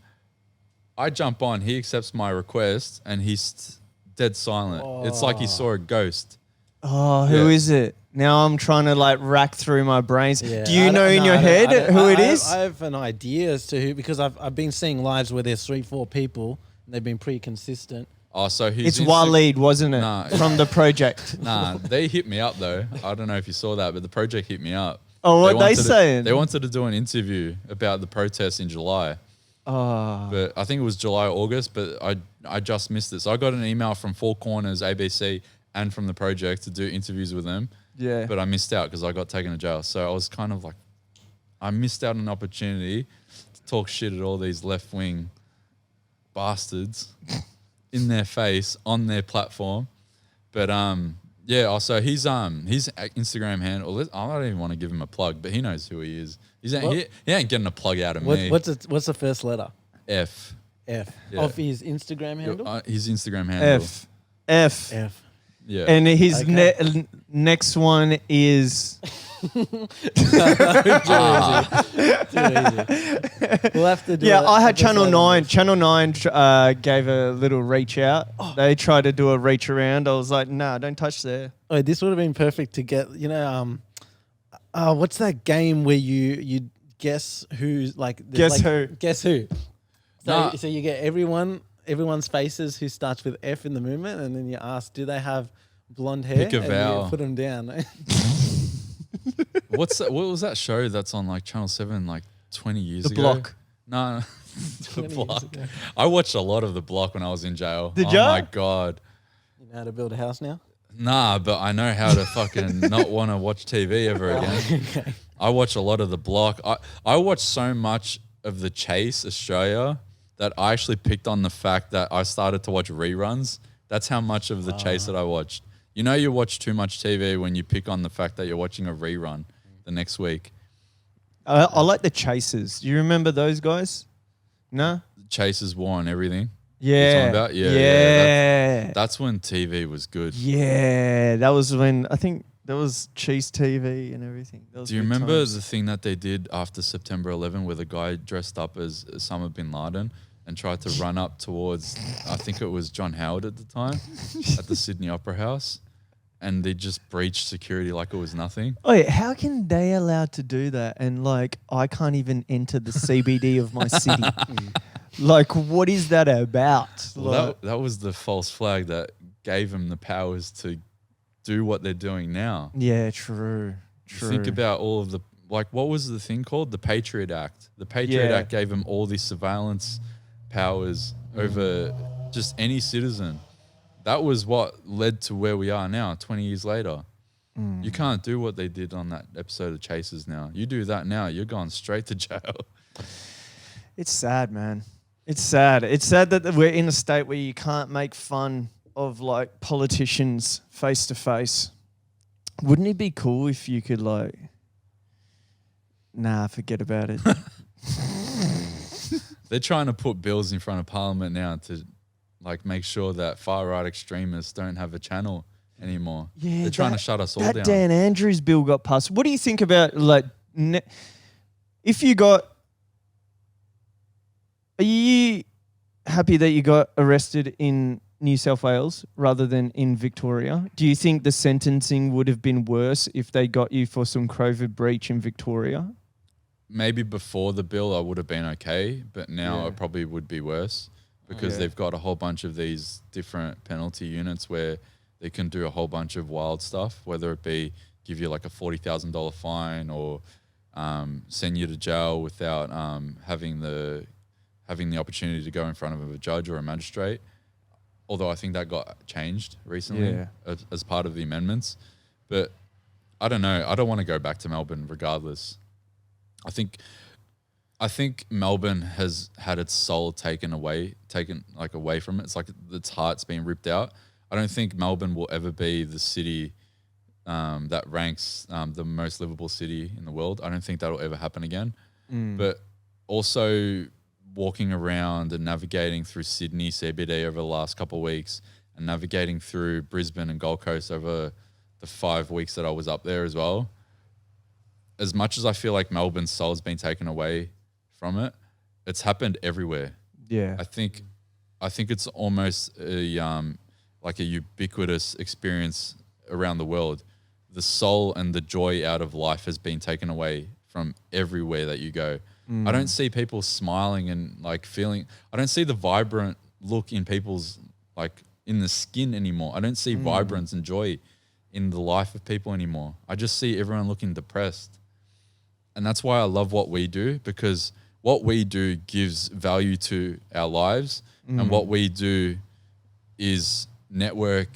I jump on, he accepts my request, and he's dead silent. It's like he saw a ghost. Oh, who is it? Now I'm trying to rack through my brains. Yeah. Do you know in your head who it is? I have an idea as to who, because I've been seeing lives where there's 3-4 people and they've been pretty consistent. Oh, so It's Waleed, wasn't it? Nah. From the project. Nah, they hit me up though. I don't know if you saw that, but the project hit me up. Oh, what they wanted saying? They wanted to do an interview about the protests in July. Oh. But I think it was July, August, but I just missed it. So I got an email from Four Corners, ABC, and from the project to do interviews with them. Yeah. But I missed out because I got taken to jail. So I was kind of like, I missed out on an opportunity to talk shit at all these left-wing bastards in their face on their platform. But yeah, also his Instagram handle, I don't even want to give him a plug, but he knows who he is. He ain't getting a plug out of me. What's the first letter? F. F. Yeah. Of his Instagram handle? His Instagram handle. F. Yeah. And his Okay. next one is... Too easy. We'll have to do Yeah, it. I had Episode Channel on 9. this. Channel 9 gave a little reach out. They tried to do a reach around. I was like, nah, don't touch there. Oh, this would have been perfect to get, what's that game where you guess who's like... there's Guess like, who? Guess who? Nah. So you get everyone's faces who starts with F in the movement, and then you ask, do they have blonde hair? Pick a and vowel. you put them down. What was that show that's on like Channel 7 like 20 years The ago? Block. No, The 20 years Block. ago. I watched a lot of The Block when I was in jail. Did oh ya? my God. You know how to build a house now? Nah, but I know how to fucking not want to watch TV ever again. Okay. I watch a lot of The Block. I watch so much of The Chase Australia that I actually picked on the fact that I started to watch reruns. That's how much of The Chase that I watched. You know, you watch too much TV when you pick on the fact that you're watching a rerun the next week. I like the Chasers. Do you remember those guys? No? Chase's War and everything. Yeah. You're talking about? Yeah. That's when TV was good. Yeah. That was when, I think, there was Cheese TV and everything. That was Do you good remember times. the thing that they did after September 11 where the guy dressed up as Osama bin Laden and tried to run up towards, I think it was John Howard at the time, at the Sydney Opera House, and they just breached security like it was nothing? Oh, yeah. How can they allowed to do that? And like, I can't even enter the CBD of my city. Like, what is that about? Well, Like, that was the false flag that gave them the powers to do what they're doing now. yeah, true. True. Think about all of the, like, what was the thing called? The Patriot Act. The Patriot Yeah. Act gave them all these surveillance powers over just any citizen. That was what led to where we are now, 20 years later. You can't do what they did on that episode of Chasers now. You do that now, you're going straight to jail. It's sad, man. It's sad. It's sad that we're in a state where you can't make fun of like politicians face to face. Wouldn't it be cool if you could like, nah, forget about it. They're trying to put bills in front of Parliament now to like make sure that far right extremists don't have a channel anymore. Yeah, They're trying to that- shut us all that down. Dan Andrews bill got passed. What do you think about like, if you got, are you happy that you got arrested in New South Wales rather than in Victoria? Do you think the sentencing would have been worse if they got you for some COVID breach in Victoria? Maybe before the bill I would have been okay, but now Yeah. it probably would be worse because Yeah. they've got a whole bunch of these different penalty units where they can do a whole bunch of wild stuff, whether it be give you like a $40,000 fine or send you to jail without having the opportunity to go in front of a judge or a magistrate. Although I think that got changed recently Yeah. as part of the amendments. But I don't know. I don't want to go back to Melbourne regardless. I think Melbourne has had its soul taken away from it. It's like its heart's been ripped out. I don't think Melbourne will ever be the city that ranks the most livable city in the world. I don't think that'll ever happen again. But also walking around and navigating through Sydney CBD over the last couple of weeks and navigating through Brisbane and Gold Coast over the 5 weeks that I was up there as well. As much as I feel like Melbourne's soul's been taken away from it, it's happened everywhere. Yeah. I think it's almost like a ubiquitous experience around the world. The soul and the joy out of life has been taken away from everywhere that you go. I don't see people smiling and like feeling. I don't see the vibrant look in people's like in the skin anymore. I don't see vibrance and joy in the life of people anymore. I just see everyone looking depressed. And that's why I love what we do, because what we do gives value to our lives, and what we do is network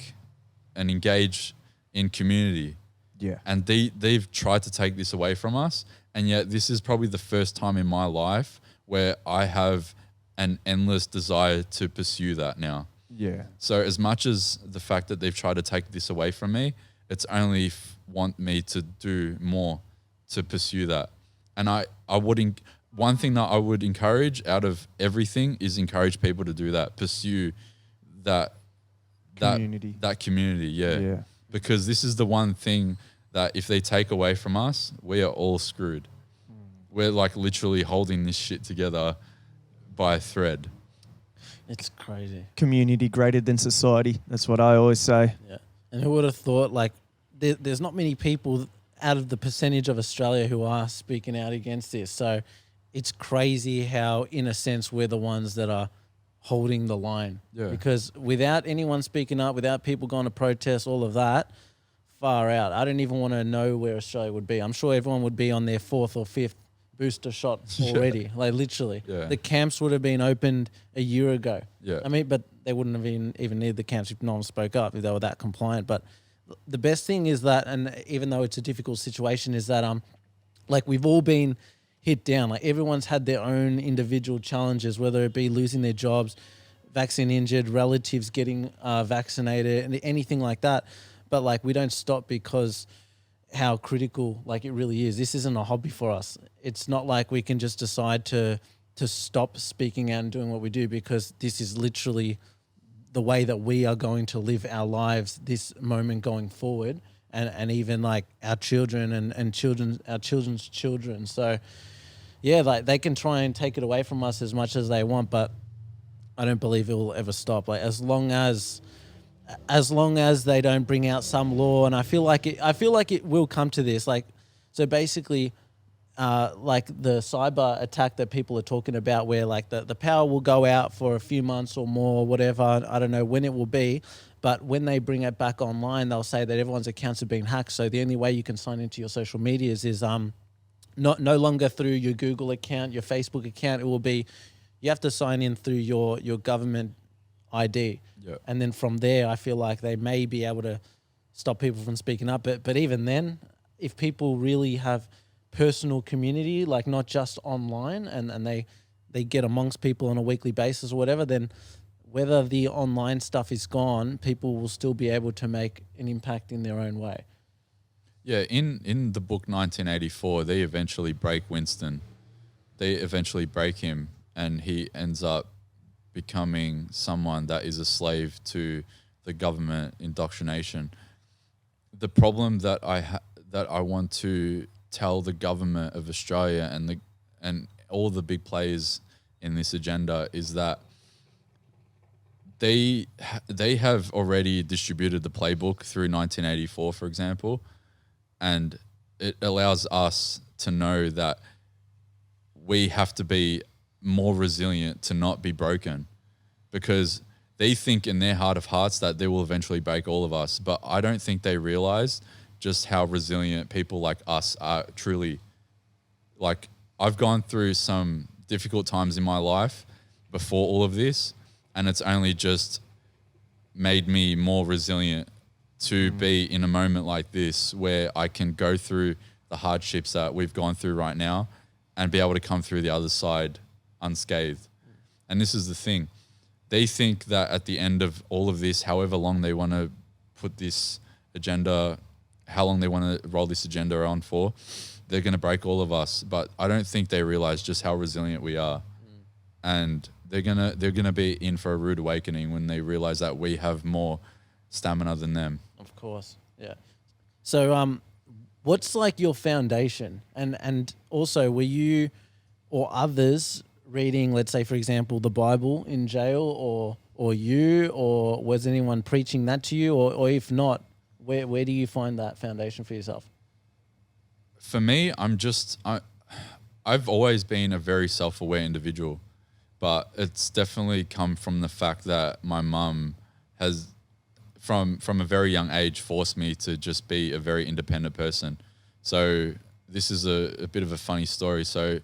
and engage in community. Yeah. And they've tried to take this away from us, and yet this is probably the first time in my life where I have an endless desire to pursue that now. Yeah. So as much as the fact that they've tried to take this away from me, it's only want me to do more to pursue that. And I wouldn't. One thing that I would encourage out of everything is encourage people to do that, pursue that Community. that community, Yeah. Because this is the one thing that if they take away from us, we are all screwed. We're like literally holding this shit together by a thread. It's crazy. Community greater than society. That's what I always say. Yeah. And who would have thought, like, there's not many people out of the percentage of Australia who are speaking out against this. So it's crazy how, in a sense, we're the ones that are holding the line. Yeah. Because without anyone speaking up, without people going to protest, all of that, far out. I don't even want to know where Australia would be. I'm sure everyone would be on their 4th or 5th booster shot already. Like, literally. Yeah. The camps would have been opened a year ago. Yeah. I mean, but they wouldn't have even needed the camps if no one spoke up, if they were that compliant. But the best thing is that, and even though it's a difficult situation, is that like, we've all been hit down. Like, everyone's had their own individual challenges, whether it be losing their jobs, vaccine injured, relatives getting vaccinated, and anything like that. But like, we don't stop because how critical like it really is. This isn't a hobby for us. It's not like we can just decide to stop speaking out and doing what we do, because this is literally the way that we are going to live our lives this moment going forward, and even like our children and our children's children. So yeah, like, they can try and take it away from us as much as they want, but I don't believe it will ever stop. Like, as long as they don't bring out some law, and I feel like it will come to this. Like, so basically, like the cyber attack that people are talking about, where like the power will go out for a few months or more, whatever. I don't know when it will be, but when they bring it back online, they'll say that everyone's accounts have been hacked. So the only way you can sign into your social medias is no longer through your Google account, your Facebook account. It will be, you have to sign in through your government ID. Yeah. And then from there, I feel like they may be able to stop people from speaking up. But even then, if people really have personal community, like not just online, and they get amongst people on a weekly basis or whatever, then whether the online stuff is gone, people will still be able to make an impact in their own way. Yeah, in the book 1984, they eventually break Winston. They eventually break him, and he ends up becoming someone that is a slave to the government indoctrination. The problem that I want to tell the government of Australia and all the big players in this agenda is that they have already distributed the playbook through 1984, for example, and it allows us to know that we have to be more resilient to not be broken, because they think in their heart of hearts that they will eventually break all of us. But I don't think they realize just how resilient people like us are truly. Like, I've gone through some difficult times in my life before all of this, and it's only just made me more resilient to be in a moment like this where I can go through the hardships that we've gone through right now and be able to come through the other side unscathed. And this is the thing. They think that at the end of all of this, however long they want to put this agenda, how long they want to roll this agenda on for, they're going to break all of us. But I don't think they realize just how resilient we are. And they're gonna be in for a rude awakening when they realize that we have more stamina than them. Of course, yeah. So, what's like your foundation, and also were you or others reading, let's say, for example, the Bible in jail, or you, or was anyone preaching that to you, or if not, where do you find that foundation for yourself? For me, I've always been a very self-aware individual, but it's definitely come from the fact that my mum has from a very young age forced me to just be a very independent person. So this is a bit of a funny story. So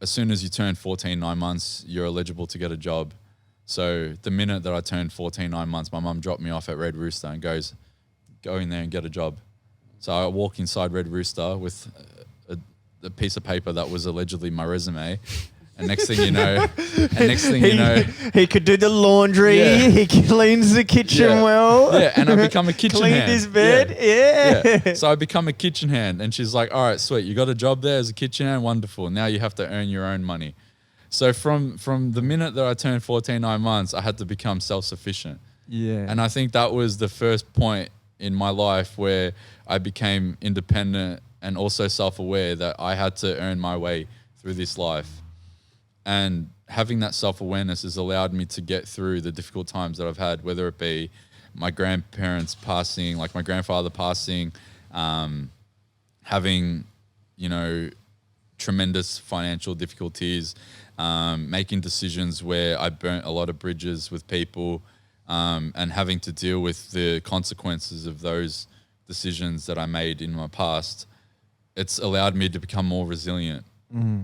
as soon as you turn 14, 9 months, you're eligible to get a job. So the minute that I turned 14, 9 months, my mum dropped me off at Red Rooster and goes, go in there and get a job. So I walk inside Red Rooster with a piece of paper that was allegedly my resume. And next thing you know, he could do the laundry. Yeah. He cleans the kitchen well. Yeah, and I become a kitchen Cleaned hand. his bed. Yeah. So I become a kitchen hand, and she's like, "All right, sweet, you got a job there as a kitchen hand, wonderful. Now you have to earn your own money." So from the minute that I turned 14, 9 months, I had to become self-sufficient. Yeah. And I think that was the first point in my life where I became independent and also self-aware that I had to earn my way through this life. And having that self-awareness has allowed me to get through the difficult times that I've had, whether it be my grandparents passing, like my grandfather passing, having, tremendous financial difficulties, making decisions where I burnt a lot of bridges with people, and having to deal with the consequences of those decisions that I made in my past. It's allowed me to become more resilient.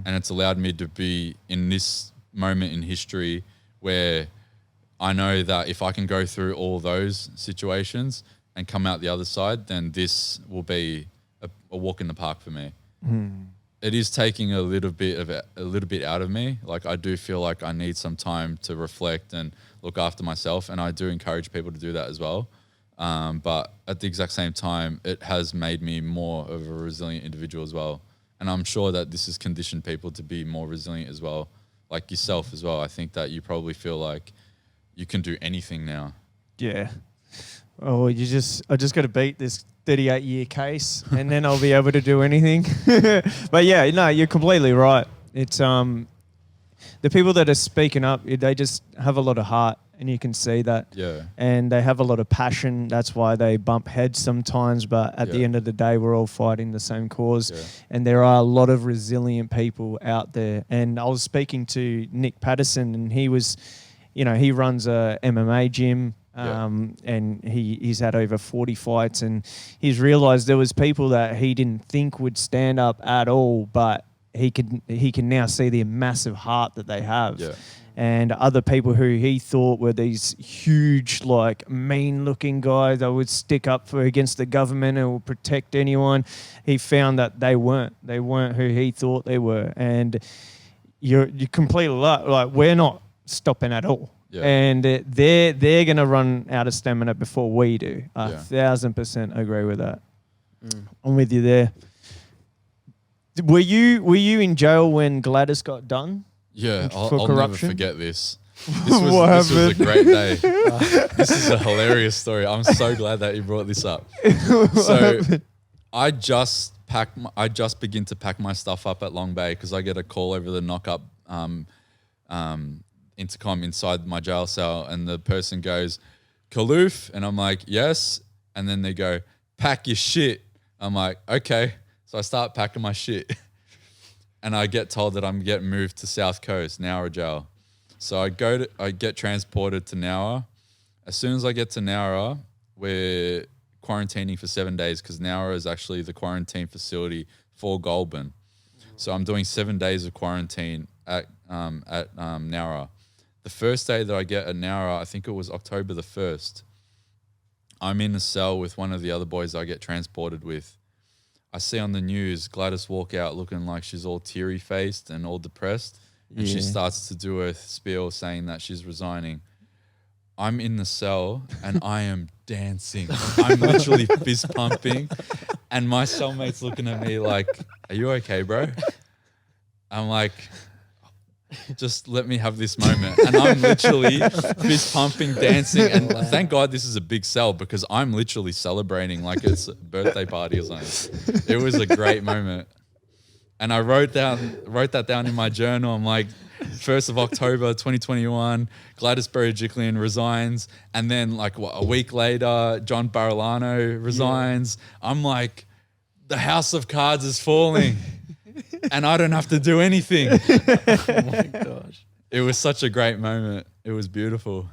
And it's allowed me to be in this moment in history where I know that if I can go through all those situations and come out the other side, then this will be a walk in the park for me. It is taking a little bit out of me. Like, I do feel like I need some time to reflect and look after myself, and I do encourage people to do that as well. But at the exact same time, it has made me more of a resilient individual as well. And I'm sure that this has conditioned people to be more resilient as well, like yourself as well. I think that you probably feel like you can do anything now. Yeah. Oh, I just got to beat this 38-year case, and then I'll be able to do anything. But yeah, no, you're completely right. It's the people that are speaking up, they just have a lot of heart, and you can see that. Yeah. And they have a lot of passion. That's why they bump heads sometimes. But at the end of the day, we're all fighting the same cause. Yeah. And there are a lot of resilient people out there. And I was speaking to Nick Patterson, and he was, he runs a MMA gym. And he's had over 40 fights, and he's realized there was people that he didn't think would stand up at all, but he can now see the massive heart that they have. Yeah. And other people who he thought were these huge, like, mean-looking guys that would stick up against the government and will protect anyone, he found that they weren't who he thought they were. And you're completely right. Like, we're not stopping at all. Yeah. And they're going to run out of stamina before we do. 1,000% agree with that. I'm with you there. Were you in jail when Gladys got done? Yeah, I'll never forget this. This was a great day. This is a hilarious story. I'm so glad that you brought this up. So I just begin to pack my stuff up at Long Bay because I get a call over the knock-up intercom inside my jail cell, and the person goes, "Khallouf," and I'm like, "Yes," and then they go, "Pack your shit." I'm like, "Okay." So I start packing my shit, and I get told that I'm getting moved to South Coast, Nowra jail. So I get transported to Nowra. As soon as I get to Nowra, we're quarantining for 7 days because Nowra is actually the quarantine facility for Goulburn. So I'm doing 7 days of quarantine at Nowra. The first day that I get at Nowra, I think it was October the 1st, I'm in a cell with one of the other boys I get transported with. I see on the news Gladys walk out looking like she's all teary-faced and all depressed, and she starts to do a spiel saying that she's resigning. I'm in the cell and I am dancing. I'm literally fist pumping, and my cellmate's looking at me like, "Are you okay, bro?" I'm like, "Just let me have this moment." And I'm literally fist pumping, dancing. And thank God this is a big cell because I'm literally celebrating like it's a birthday party or something. It was a great moment. And I wrote that down in my journal. I'm like, 1st of October, 2021, Gladys Berejiklian resigns. And then like a week later, John Barilano resigns. Yeah. I'm like, the house of cards is falling. And I don't have to do anything. Oh my gosh. It was such a great moment. It was beautiful.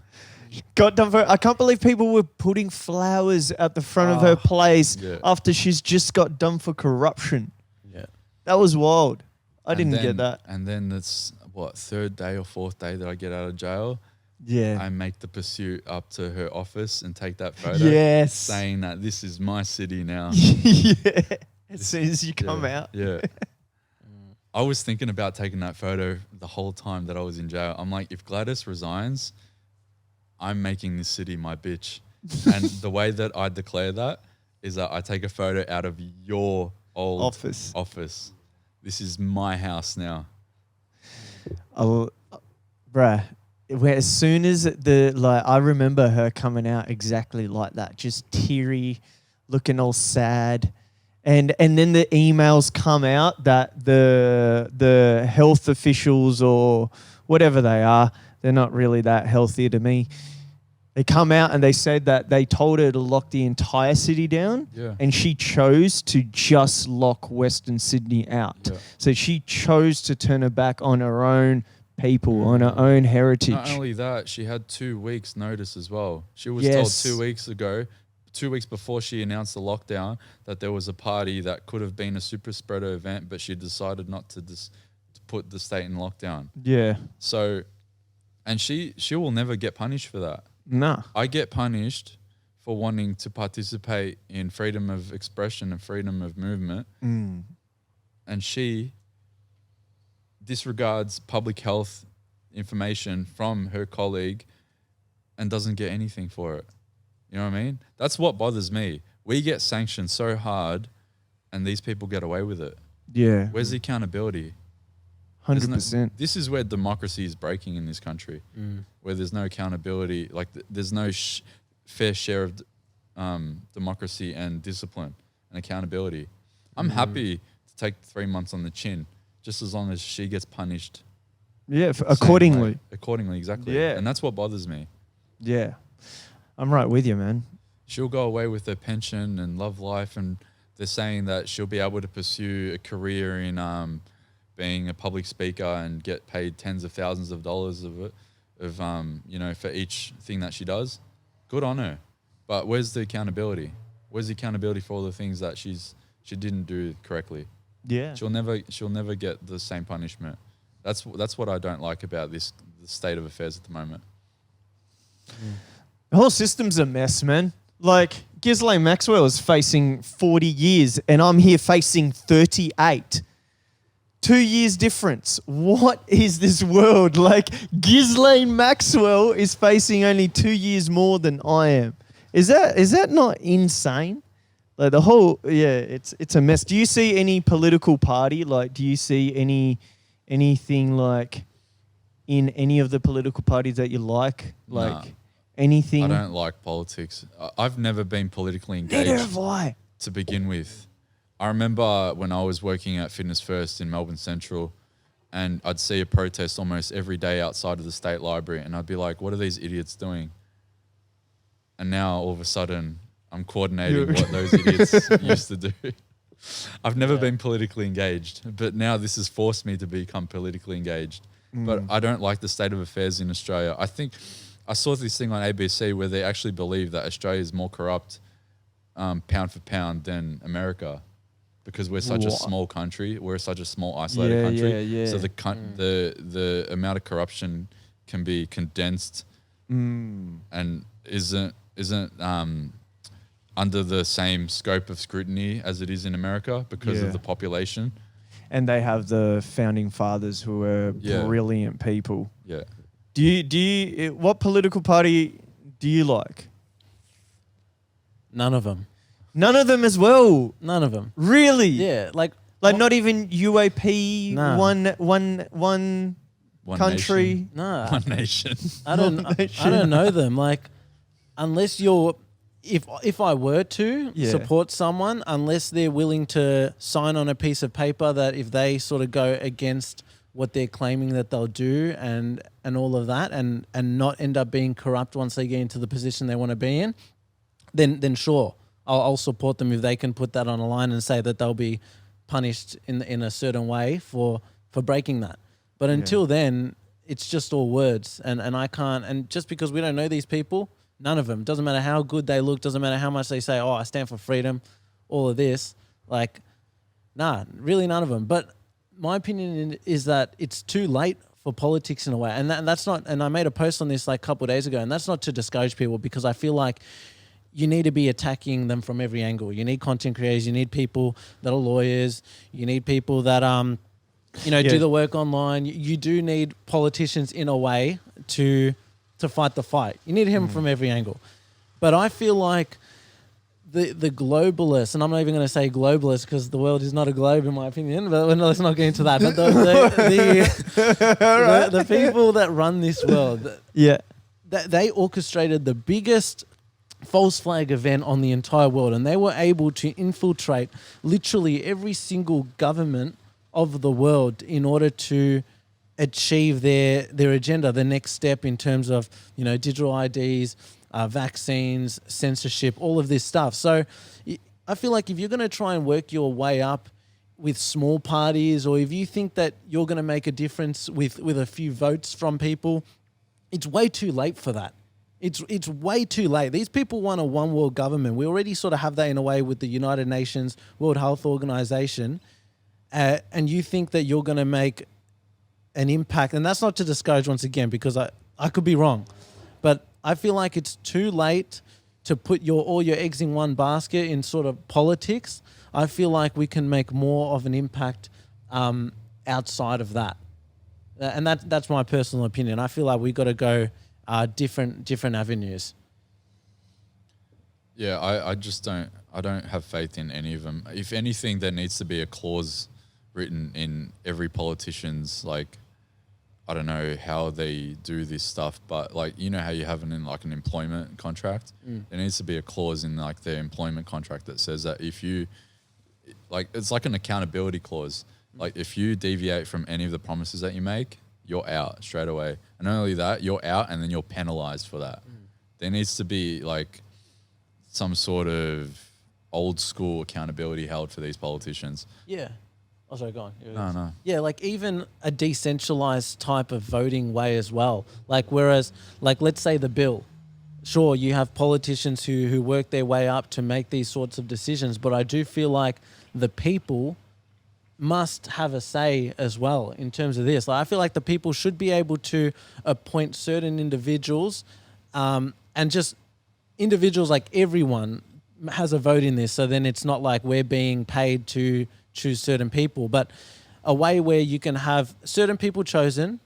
got done for. I can't believe people were putting flowers at the front of her place after she's just got done for corruption. Yeah. That was wild. I didn't get that. And then it's third day or fourth day that I get out of jail. Yeah. I make the pursuit up to her office and take that photo. Yes. Saying that this is my city now. Yeah. As soon as you come out. Yeah. I was thinking about taking that photo the whole time that I was in jail. I'm like, if Gladys resigns, I'm making this city my bitch. And the way that I declare that is that I take a photo out of your old office. This is my house now. Bruh, as soon as I remember her coming out exactly like that, just teary, looking all sad. And then the emails come out that the health officials or whatever they are, they're not really that healthy to me. They come out and they said that they told her to lock the entire city down, and she chose to just lock Western Sydney out. Yeah. So she chose to turn her back on her own people, on her own heritage. Not only that, she had 2 weeks notice as well. She was told 2 weeks before she announced the lockdown, that there was a party that could have been a super spreader event, but she decided not to put the state in lockdown. Yeah. So, and she will never get punished for that. Nah. I get punished for wanting to participate in freedom of expression and freedom of movement. And she disregards public health information from her colleague and doesn't get anything for it. You know what I mean? That's what bothers me. We get sanctioned so hard and these people get away with it. Yeah. Where's the accountability? 100%. This is where democracy is breaking in this country, where there's no accountability. Like there's no fair share of democracy and discipline and accountability. I'm happy to take 3 months on the chin, just as long as she gets punished. Yeah, accordingly. Accordingly, exactly. Yeah. And that's what bothers me. Yeah. I'm right with you, man. She'll go away with her pension and love life, and they're saying that she'll be able to pursue a career in being a public speaker and get paid tens of thousands of dollars for each thing that she does. Good on her. But where's the accountability? Where's the accountability for all the things that she didn't do correctly? Yeah. She'll never get the same punishment. That's what I don't like about the state of affairs at the moment. The whole system's a mess, man. Like, Ghislaine Maxwell is facing 40 years and I'm here facing 38. 2 years difference. What is this world? Like, Ghislaine Maxwell is facing only 2 years more than I am. Is that not insane? Like the whole, it's a mess. Do you see any political party? Like, do you see anything like in any of the political parties that you like? Like, nah. Anything? I don't like politics. I've never been politically engaged. Neither have I. To begin with. I remember when I was working at Fitness First in Melbourne Central, and I'd see a protest almost every day outside of the State Library, and I'd be like, what are these idiots doing? And now all of a sudden I'm coordinating what those idiots used to do. I've never been politically engaged, but now this has forced me to become politically engaged. But I don't like the state of affairs in Australia. I think I saw this thing on ABC where they actually believe that Australia is more corrupt pound for pound than America, because we're such a small country. We're such a small, isolated country. Yeah. So the amount of corruption can be condensed and isn't under the same scope of scrutiny as it is in America because of the population. And they have the founding fathers who are brilliant people. Yeah. Do you what political party do you like? None of them. None of them as well. None of them. Really? Yeah, like not even UAP. Nah. One country. Nation. Nah. One nation. I don't know them. Like, unless you're, if I were to support someone, unless they're willing to sign on a piece of paper that if they sort of go against what they're claiming that they'll do and all of that and not end up being corrupt once they get into the position they want to be in, then sure, I'll support them if they can put that on a line and say that they'll be punished in a certain way for breaking that. But until then, it's just all words, and I can't. And just because we don't know these people, none of them. Doesn't matter how good they look. Doesn't matter how much they say. Oh, I stand for freedom. All of this, like, nah, really none of them. But my opinion is that it's too late for politics in a way, and that's not. And I made a post on this like a couple of days ago, and that's not to discourage people, because I feel like you need to be attacking them from every angle. You need content creators. You need people that are lawyers. You need people that do the work online. You do need politicians in a way to fight the fight. You need him from every angle. But I feel like the globalists, and I'm not even going to say globalists because the world is not a globe in my opinion, but let's not get into that. But the people that run this world, they orchestrated the biggest false flag event on the entire world, and they were able to infiltrate literally every single government of the world in order to achieve their agenda, the next step in terms of, digital IDs, vaccines, censorship, all of this stuff. So I feel like if you're going to try and work your way up with small parties, or if you think that you're going to make a difference with a few votes from people, it's way too late for that. It's way too late. These people want a one world government. We already sort of have that in a way with the United Nations, World Health Organization. And you think that you're going to make an impact. And that's not to discourage once again, because I could be wrong. But I feel like it's too late to put all your eggs in one basket in sort of politics. I feel like we can make more of an impact outside of that. And that's my personal opinion. I feel like we got to go different avenues. Yeah, I just don't have faith in any of them. If anything, there needs to be a clause written in every politician's, like, I don't know how they do this stuff, but like, how you have in like an employment contract, there needs to be a clause in like their employment contract that says that if you, like, it's like an accountability clause. Like if you deviate from any of the promises that you make, you're out straight away. And not only that, you're out and then you're penalized for that. There needs to be like some sort of old school accountability held for these politicians. Yeah. Oh, sorry, go on. No. Yeah, like even a decentralized type of voting way as well. Like whereas, like let's say the bill, sure, you have politicians who work their way up to make these sorts of decisions, but I do feel like the people must have a say as well in terms of this. Like I feel like the people should be able to appoint certain individuals, and just individuals, like everyone has a vote in this. So then it's not like we're being paid to choose certain people, but a way where you can have certain people chosen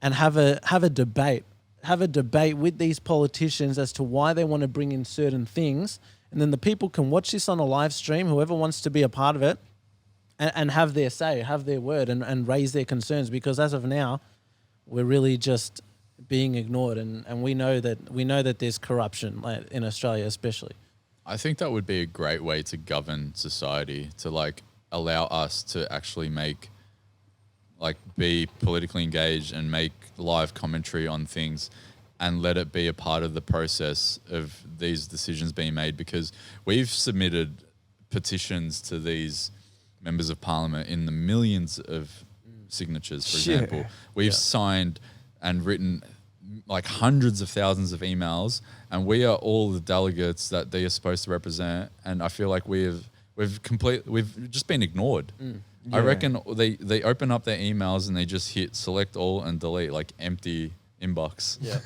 and have a debate with these politicians as to why they want to bring in certain things. And then the people can watch this on a live stream, whoever wants to be a part of it, and have their say, have their word, and raise their concerns. Because as of now, we're really just being ignored, and we know that there's corruption, like in Australia especially. I think that would be a great way to govern society, to like allow us to actually be politically engaged and make live commentary on things, and let it be a part of the process of these decisions being made. Because we've submitted petitions to these members of parliament in the millions of signatures, for example. We've signed and written like hundreds of thousands of emails, and we are all the delegates that they are supposed to represent. And I feel like we've just been ignored. I reckon they open up their emails and they just hit select all and delete, like empty inbox. Yeah.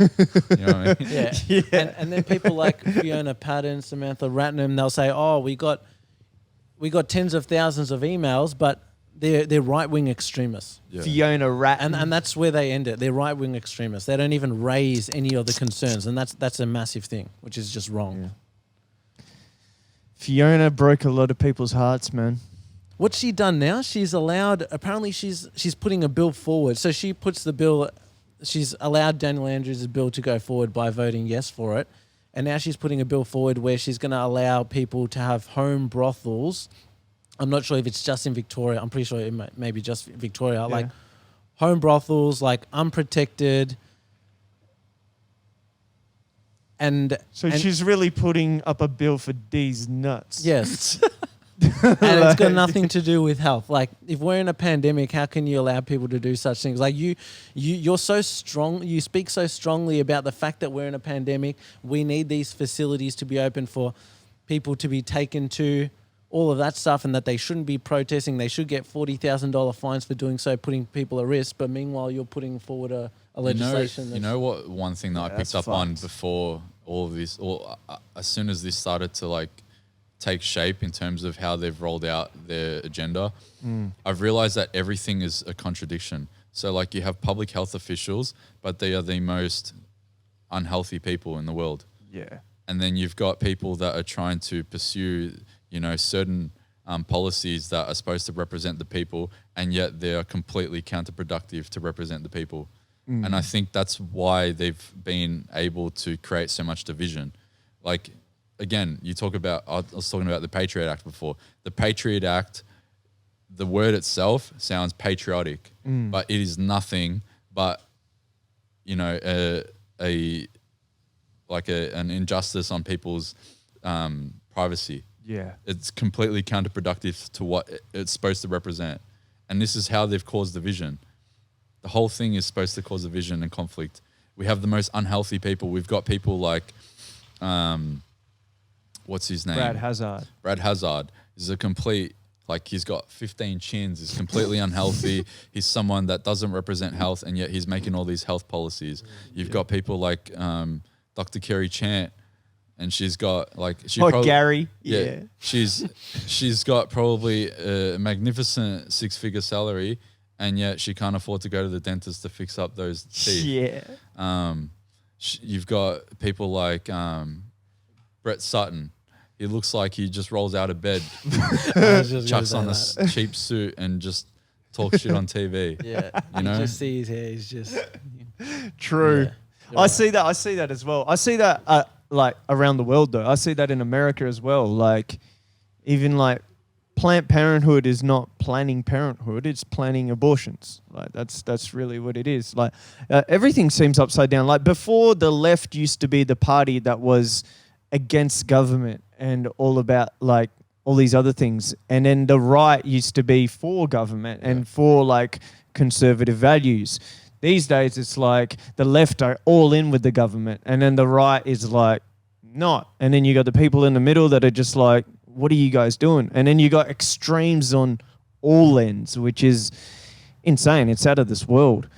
You know what I mean? Yeah. And then people like Fiona Patton, Samantha Ratnam, they'll say, oh, we got tens of thousands of emails, but they're right-wing extremists. Yeah. Fiona Ratnam. And that's where they end it. They're right-wing extremists. They don't even raise any of the concerns, and that's a massive thing, which is just wrong. Yeah. Fiona broke a lot of people's hearts, man. What's she done now? She's allowed, apparently she's putting a bill forward. So she puts the bill, she's allowed Daniel Andrews' bill to go forward by voting yes for it. And now she's putting a bill forward where she's going to allow people to have home brothels. I'm not sure if it's just in Victoria. I'm pretty sure it may be just Victoria. Yeah. Like home brothels, like unprotected. And she's really putting up a bill for D's nuts. Yes. and it's got nothing to do with health. Like, if we're in a pandemic, how can you allow people to do such things? Like, you're so strong. You speak so strongly about the fact that we're in a pandemic. We need these facilities to be open for people to be taken to, all of that stuff, and that they shouldn't be protesting. They should get $40,000 fines for doing so, putting people at risk. But meanwhile, you're putting forward a legislation. You know what? One thing that I picked up on before all of this, or as soon as this started to like take shape in terms of how they've rolled out their agenda, I've realized that everything is a contradiction. So like, you have public health officials, but they are the most unhealthy people in the world. Yeah. And then you've got people that are trying to pursue, certain policies that are supposed to represent the people, and yet they are completely counterproductive to represent the people. And I think that's why they've been able to create so much division. Like, again, I was talking about the Patriot Act before. The Patriot Act, the word itself sounds patriotic, but it is nothing but, an injustice on people's privacy. Yeah. It's completely counterproductive to what it's supposed to represent. And this is how they've caused division. The whole thing is supposed to cause division and conflict. We have the most unhealthy people. We've got people like, what's his name? Brad Hazard. Brad Hazard is a complete, like, he's got 15 chins. He's completely unhealthy. He's someone that doesn't represent health, and yet he's making all these health policies. You've got people like Dr. Kerry Chant, and she's got like Gary. Yeah. She's got probably a magnificent 6-figure salary, and yet she can't afford to go to the dentist to fix up those teeth. Yeah. You've got people like Brett Sutton. He looks like he just rolls out of bed, chucks on a cheap suit, and just talks shit on TV. Yeah. You know? You just see his hair. He's just... True. Yeah, I see that as well. I see that like around the world though. I see that in America as well. Like, even like Planned Parenthood is not planning parenthood, it's planning abortions. Like, that's really what it is. Like, everything seems upside down. Like, before, the left used to be the party that was against government and all about like all these other things, and then the right used to be for government and for like conservative values. These days, it's like the left are all in with the government, and then the right is like not. And then you got the people in the middle that are just like, what are you guys doing? And then you got extremes on all ends, which is insane. It's out of this world.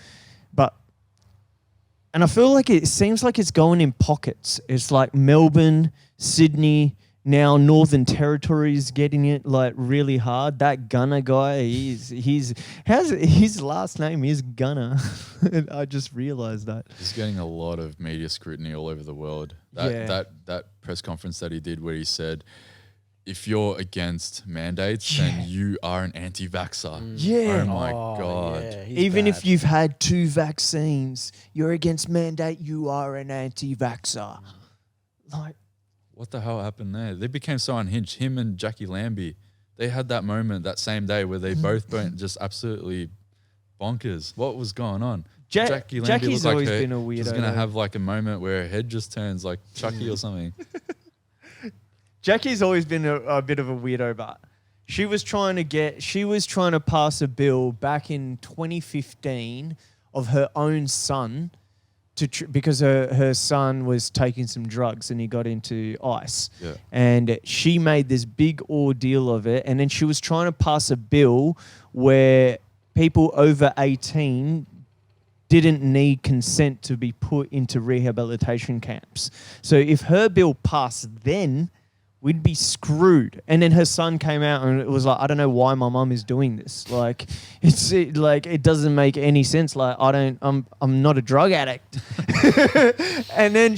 And I feel like it seems like it's going in pockets. It's like Melbourne, Sydney, now Northern Territory is getting it like really hard. That Gunner guy, his last name is Gunner. I just realized that. He's getting a lot of media scrutiny all over the world. That press conference that he did where he said, if you're against mandates, then you are an anti-vaxxer. Yeah. Oh my God. Yeah, Even if you've had 2 vaccines, you're against mandate, you are an anti-vaxxer. Like, what the hell happened there? They became so unhinged. Him and Jackie Lambie, they had that moment that same day where they both went just absolutely bonkers. What was going on? Jackie Lambie Jackie's looked always like been a weirdo. she's going to have like a moment where her head just turns like Chucky or something. Jackie's always been a bit of a weirdo, but she was trying to pass a bill back in 2015 of her own son because her son was taking some drugs and he got into ice. Yeah. And she made this big ordeal of it. And then she was trying to pass a bill where people over 18 didn't need consent to be put into rehabilitation camps. So if her bill passed then, we'd be screwed. And then her son came out and it was like, I don't know why my mum is doing this. Like, it doesn't make any sense. Like, I'm not a drug addict. And then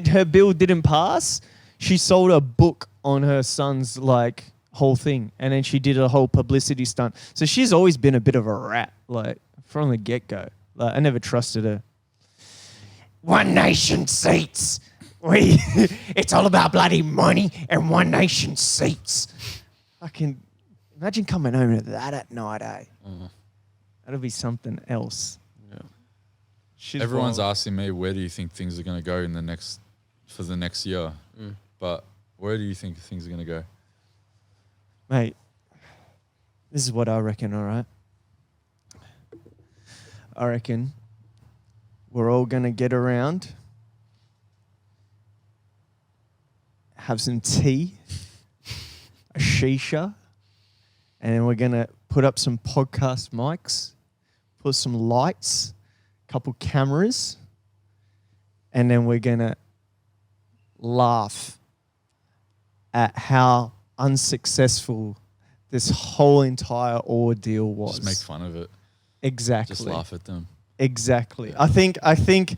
her bill didn't pass, she sold a book on her son's like whole thing. And then she did a whole publicity stunt. So she's always been a bit of a rat, like from the get-go. Like, I never trusted her. One nation seats. It's all about bloody money and one nation seats. I can imagine coming home to that at night, eh? That'll be something else. Yeah. Everyone's asking me, where do you think things are going to go for the next year? But where do you think things are going to go? Mate, this is what I reckon, all right? I reckon we're all going to get around, have some tea, a shisha, and then we're going to put up some podcast mics, put some lights, a couple cameras, and then we're going to laugh at how unsuccessful this whole entire ordeal was. Just make fun of it. Exactly. Just laugh at them. Exactly. Yeah. I think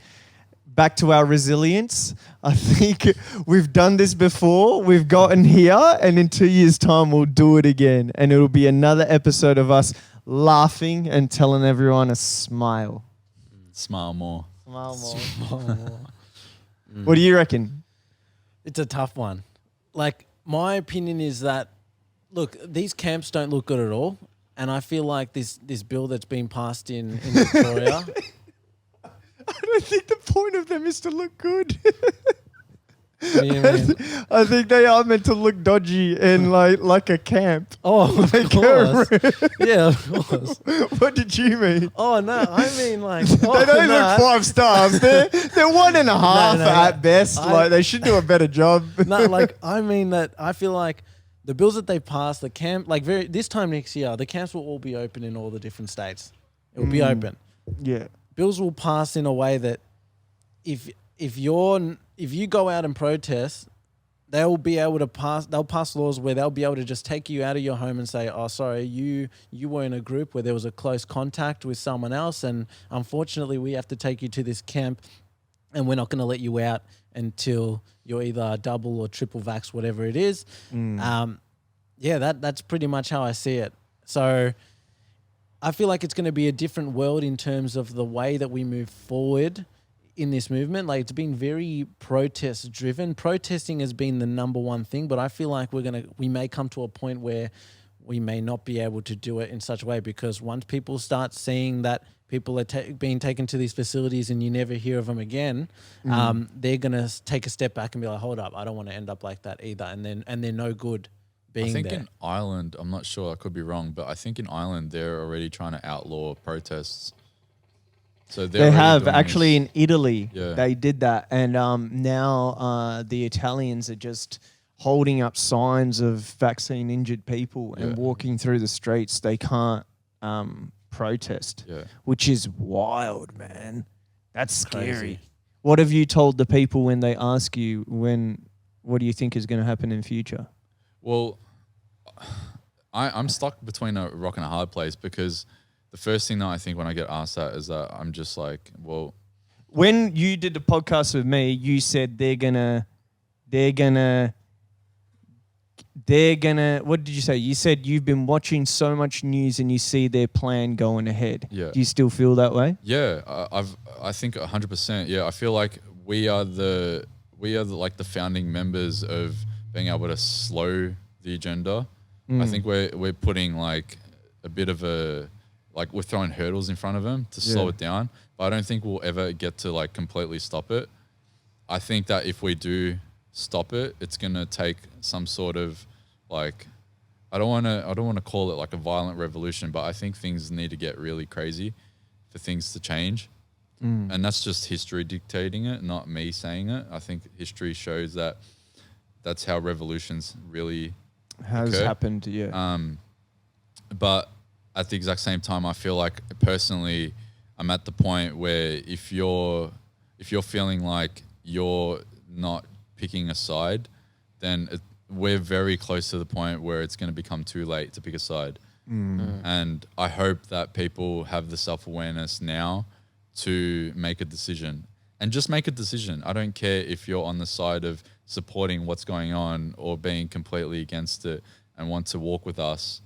back to our resilience, I think we've done this before. We've gotten here, and in 2 years' time, we'll do it again. And it'll be another episode of us laughing and telling everyone to smile. Smile more. Smile more. Smile more. What do you reckon? It's a tough one. Like, my opinion is that, look, these camps don't look good at all. And I feel like this bill that's been passed in Victoria. I don't think the point of them is to look good. What do you mean? I think they are meant to look dodgy and like a camp. Oh, of Like course. Yeah, of course. What did you mean? Oh, no, I mean like... They don't look 5 stars. They're 1.5 No, at best. Like they should do a better job. No, like, I mean that I feel like the bills that they passed, the camp, like this time next year, the camps will all be open in all the different states. It will be open. Yeah. Bills will pass in a way that if you go out and protest, they'll pass laws where they'll be able to just take you out of your home and say, oh, sorry, you were in a group where there was a close contact with someone else, and unfortunately we have to take you to this camp, and we're not going to let you out until you're either double or triple vax, whatever it is. That's pretty much how I see it. So I feel like it's going to be a different world in terms of the way that we move forward in this movement. Like, it's been very protest driven. Protesting has been the number one thing, but I feel like we may come to a point where we may not be able to do it in such a way, because once people start seeing that people are being taken to these facilities and you never hear of them again, they're going to take a step back and be like, hold up, I don't want to end up like that either. And they're no good being there. I think in Ireland, I'm not sure, I could be wrong, but I think in Ireland they're already trying to outlaw protests. So they have doing actually this. in Italy. Yeah. They did that, and now the Italians are just holding up signs of vaccine injured people and walking through the streets. They can't protest, which is wild, man. That's scary. Crazy. What have you told the people when they ask you what do you think is going to happen in future? Well, I'm stuck between a rock and a hard place, because the first thing that I think when I get asked that is that I'm just like, well, when you did the podcast with me, you said they're gonna, what did you say? You said you've been watching so much news and you see their plan going ahead. Yeah. Do you still feel that way? Yeah, I think 100%. Yeah, I feel like we are the like the founding members of being able to slow the agenda. I think we're putting like a bit of we're throwing hurdles in front of them to slow it down, but I don't think we'll ever get to like completely stop it. I think that if we do stop it, it's gonna take some sort of like, I don't want to call it like a violent revolution, but I think things need to get really crazy for things to change. And that's just history dictating it, not me saying it. I think history shows that that's how revolutions really Has occur. happened, yeah. But at the exact same time, I feel like personally, I'm at the point where if you're feeling like you're not picking a side, then we're very close to the point where it's going to become too late to pick a side. And I hope that people have the self-awareness now to make a decision, and just make a decision. I don't care if you're on the side of supporting what's going on or being completely against it and want to walk with us,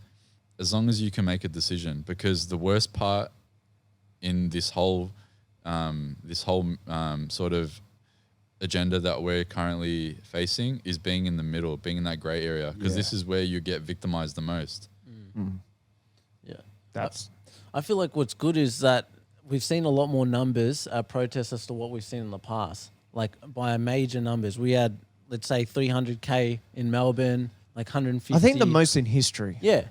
as long as you can make a decision. Because the worst part in this whole sort of agenda that we're currently facing is being in the middle, being in that gray area, because this is where you get victimized the most. Yeah, I feel like what's good is that we've seen a lot more numbers protests as to what we've seen in the past. Like by major numbers, we had, let's say, 300K in Melbourne, like 150. I think the most in history. Yeah.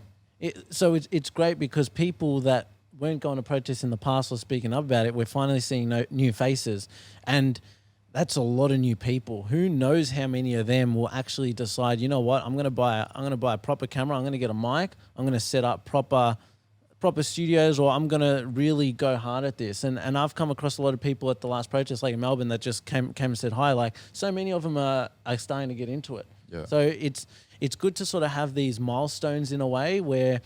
So it's great because people that weren't going to protest in the past or speaking up about it, we're finally seeing new faces. And that's a lot of new people. Who knows how many of them will actually decide, you know what, I'm gonna buy a proper camera, I'm gonna get a mic, I'm gonna set up proper studios, or I'm gonna really go hard at this. And I've come across a lot of people at the last protest, like in Melbourne, that just came and said hi. Like, so many of them are starting to get into it. Yeah. So it's good to sort of have these milestones in a way where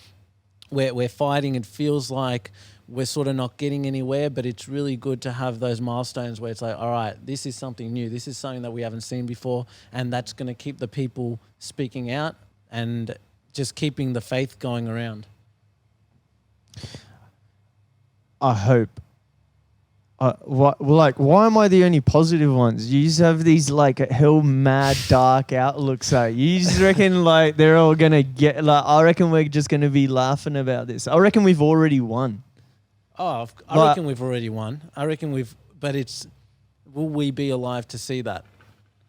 we're fighting. It feels like we're sort of not getting anywhere, but it's really good to have those milestones where it's like, all right, this is something new. This is something that we haven't seen before. And that's going to keep the people speaking out and just keeping the faith going around. I hope. Why am I the only positive ones? You just have these like hell mad dark outlooks. You just reckon like they're all gonna get like? I reckon we're just gonna be laughing about this. I reckon we've already won. Oh, I reckon we've already won. But will we be alive to see that?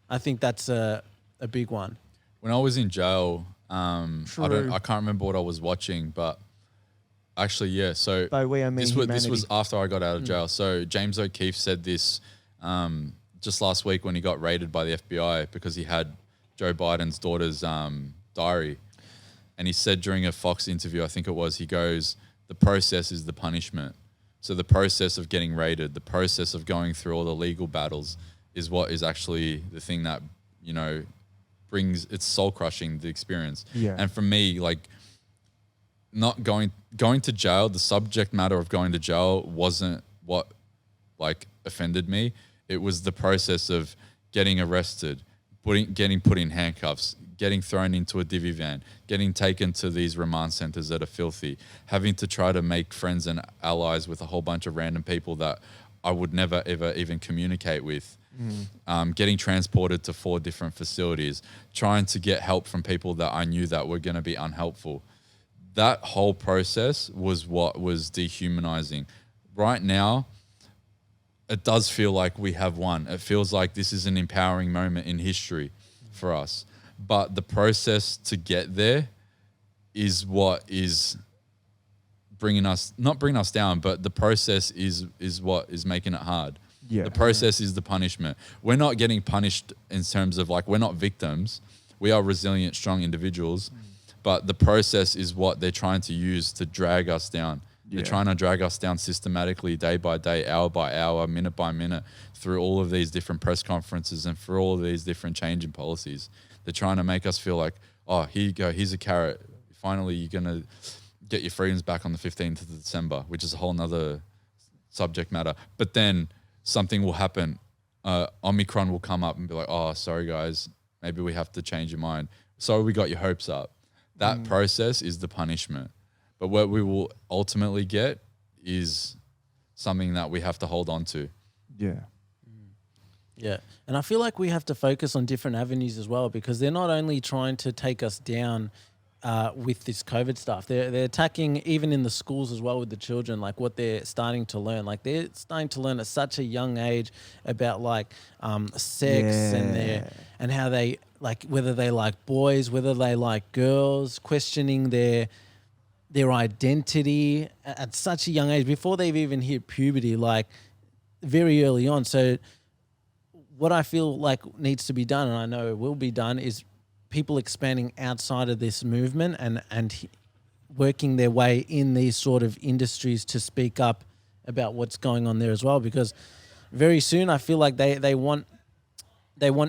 I think that's a big one. When I was in jail, I can't remember what I was watching, but actually, yeah. So by we I mean this was after I got out of jail. So James O'Keefe said this just last week when he got raided by the FBI because he had Joe Biden's daughter's diary, and he said during a Fox interview, I think it was, he goes, "The process is the punishment." So the process of getting raided, the process of going through all the legal battles is what is actually the thing that, you know, brings, it's soul crushing, the experience. Yeah. And for me, like, not going to jail, the subject matter of going to jail wasn't what like offended me. It was the process of getting arrested, getting put in handcuffs, getting thrown into a divvy van, getting taken to these remand centers that are filthy, having to try to make friends and allies with a whole bunch of random people that I would never, ever even communicate with, getting transported to 4 different facilities, trying to get help from people that I knew that were going to be unhelpful. That whole process was what was dehumanizing. Right now, it does feel like we have won. It feels like this is an empowering moment in history for us. But the process to get there is what is not bringing us down, but the process is what is making it hard. Yeah. The process is the punishment. We're not getting punished in terms of like, we're not victims. We are resilient, strong individuals. But the process is what they're trying to use to drag us down. Yeah. They're trying to drag us down systematically, day by day, hour by hour, minute by minute, through all of these different press conferences and through all of these different change in policies. They're trying to make us feel like, oh, here you go, here's a carrot. Finally, you're going to get your freedoms back on the 15th of December, which is a whole nother subject matter. But then something will happen. Omicron will come up and be like, oh, sorry, guys, maybe we have to change your mind. Sorry, we got your hopes up. That process is the punishment. But what we will ultimately get is something that we have to hold on to. Yeah. Yeah. And I feel like we have to focus on different avenues as well, because they're not only trying to take us down with this COVID stuff, they're attacking even in the schools as well with the children, like what they're starting to learn. Like they're starting to learn at such a young age about like sex and how they like, whether they like boys, whether they like girls, questioning their identity at such a young age before they've even hit puberty, like very early on. So what I feel like needs to be done, and I know it will be done, is people expanding outside of this movement and working their way in these sort of industries to speak up about what's going on there as well. Because very soon I feel like they want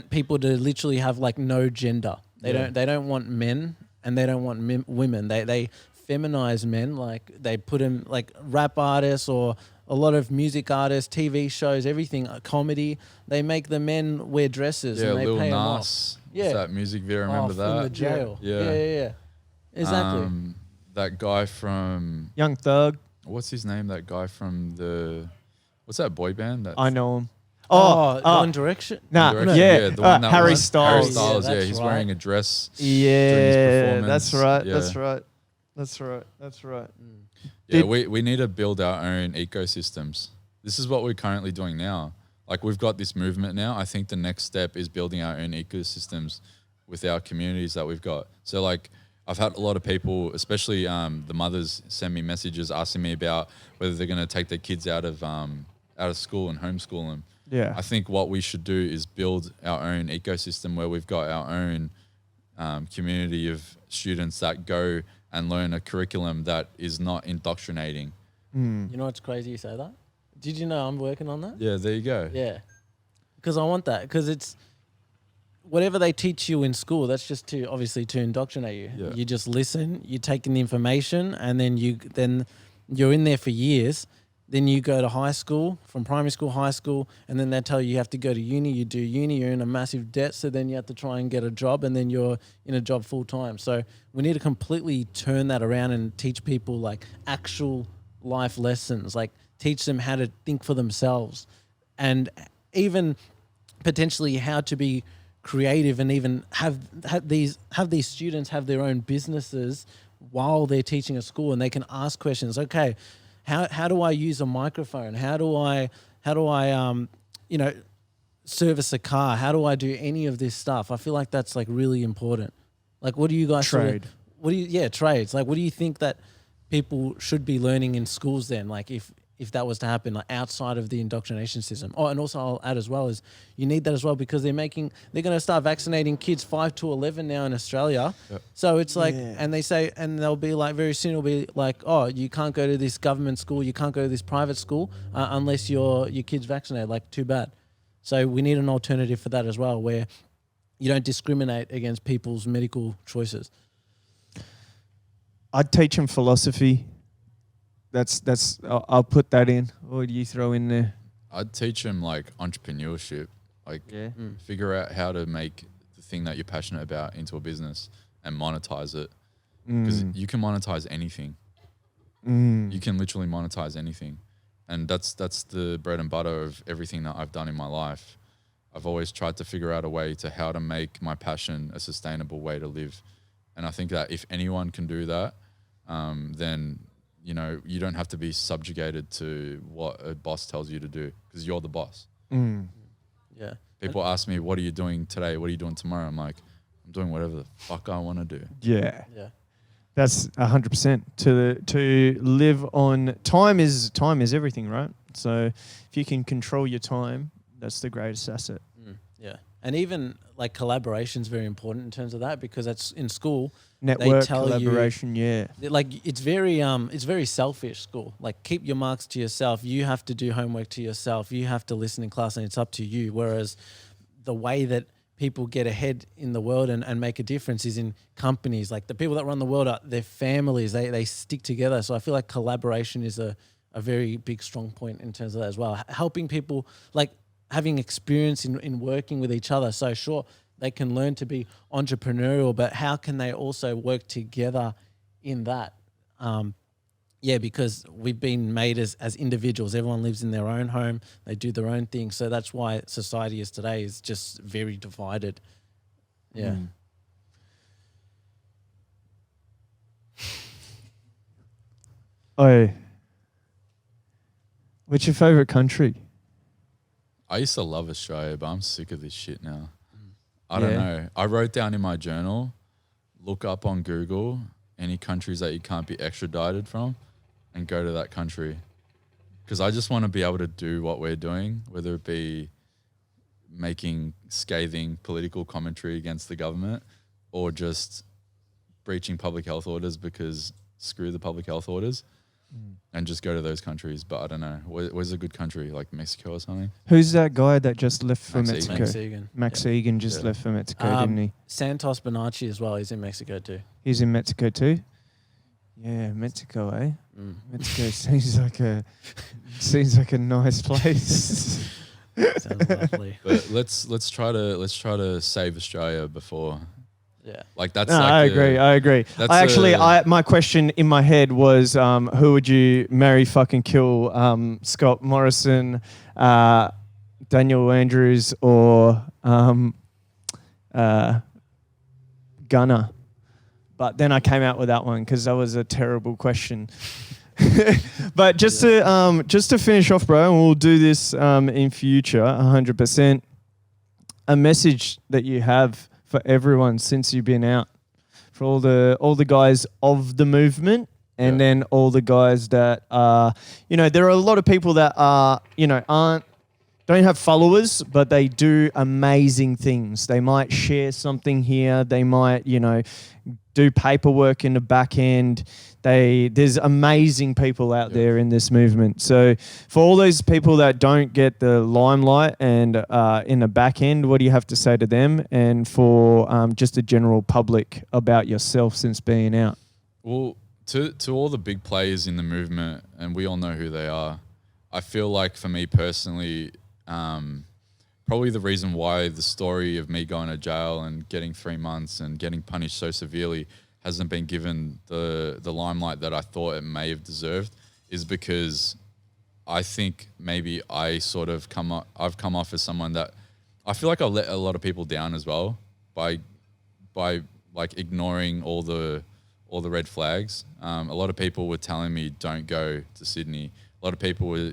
people to literally have like no gender. They don't want men and they don't want women. They feminize men, like they put them like rap artists or a lot of music artists, TV shows, everything, comedy. They make the men wear dresses and they Lil pay them off. Nas. Yeah, that music video. Remember that? From the jail. Yeah. Exactly. That guy from Young Thug. What's his name? That guy from what's that boy band? I know him. One Direction. Nah, Direction, yeah. the one that Harry won. Styles. Harry Styles, Yeah, that's he's right. wearing a dress. Yeah, during his performance. that's right. Yeah. That's right. Yeah, we need to build our own ecosystems. This is what we're currently doing now. Like we've got this movement now. I think the next step is building our own ecosystems with our communities that we've got. So like I've had a lot of people, especially the mothers, send me messages asking me about whether they're going to take their kids out of school and homeschool them. Yeah. I think what we should do is build our own ecosystem where we've got our own community of students that go and learn a curriculum that is not indoctrinating. You know what's crazy you say that? Did you know I'm working on that? Yeah, there you go. Yeah. Because I want that. Because it's whatever they teach you in school, that's just to obviously to indoctrinate you. Yeah. You just listen, you take in the information, and then you're in there for years. Then you go to high school, from primary school, high school, and then they tell you have to go to uni. You do uni, you're in a massive debt, so then you have to try and get a job, and then you're in a job full time. So we need to completely turn that around and teach people like actual life lessons, like teach them how to think for themselves, and even potentially how to be creative, and even have these students have their own businesses while they're teaching at school, and they can ask questions. Okay, how do I use a microphone? How do I service a car? How do I do any of this stuff? I feel like that's like really important. Like, what do you guys Trade. Trades. Like, what do you think that people should be learning in schools then? Like, if that was to happen, like outside of the indoctrination system. Oh, and also I'll add as well is you need that as well, because they're going to start vaccinating kids 5 to 11 now in Australia. Yep. So it's like, and they say, and they'll be like, very soon it'll be like, oh, you can't go to this government school, you can't go to this private school unless your kid's vaccinated. Like, too bad. So we need an alternative for that as well, where you don't discriminate against people's medical choices. I'd teach them philosophy. I'll put that in. What do you throw in there? I'd teach them like entrepreneurship, like figure out how to make the thing that you're passionate about into a business and monetize it. Because you can monetize anything. You can literally monetize anything. And that's the bread and butter of everything that I've done in my life. I've always tried to figure out a way to how to make my passion a sustainable way to live. And I think that if anyone can do that, then you don't have to be subjugated to what a boss tells you to do, because you're the boss. Yeah. People ask me, what are you doing today? What are you doing tomorrow? I'm like, I'm doing whatever the fuck I want to do. Yeah. Yeah. That's 100%. To live on time is everything, right? So if you can control your time, that's the greatest asset. Yeah. And even like collaboration is very important in terms of that, because that's in school. Network, they tell collaboration, like it's very selfish school. Like, keep your marks to yourself. You have to do homework to yourself. You have to listen in class, and it's up to you. Whereas the way that people get ahead in the world and make a difference is in companies. Like, the people that run the world are their families. They stick together. So I feel like collaboration is a very big strong point in terms of that as well. Helping people, like having experience in working with each other. So sure, they can learn to be entrepreneurial, but how can they also work together in that? Because we've been made as individuals. Everyone lives in their own home. They do their own thing. So that's why society is today is just very divided. Yeah. Oh, what's your favorite country? I used to love Australia, but I'm sick of this shit now. I don't know. I wrote down in my journal, look up on Google any countries that you can't be extradited from and go to that country. Because I just want to be able to do what we're doing, whether it be making scathing political commentary against the government or just breaching public health orders, because screw the public health orders. And just go to those countries. But I don't know. Where's a good country? Like Mexico or something? Who's that guy that just left for Max Mexico? Max Egan. Max Egan just left for Mexico, didn't he? Santos Bonacci as well. He's in Mexico too. He's in Mexico too? Yeah, Mexico, eh? Mexico seems like a nice place. Sounds lovely. But let's try to save Australia before. Yeah. Like that's. No, like I agree. My question in my head was, who would you marry, fucking kill? Scott Morrison, Daniel Andrews, or Gunner? But then I came out with that one because that was a terrible question. But just to finish off, bro, and we'll do this in future, 100%. A message that you have for everyone since you've been out, for all the guys of the movement, and then all the guys that are, there are a lot of people that are, don't have followers, but they do amazing things. They might share something here. They might, do paperwork in the back end. There's amazing people out there in this movement. So for all those people that don't get the limelight and in the back end, what do you have to say to them? And for just the general public about yourself since being out? Well, to all the big players in the movement, and we all know who they are, I feel like for me personally, probably the reason why the story of me going to jail and getting 3 months and getting punished so severely hasn't been given the limelight that I thought it may have deserved is because I think maybe I've come off as someone that I feel like I let a lot of people down as well by like ignoring all the red flags. A lot of people were telling me don't go to Sydney. A lot of people were,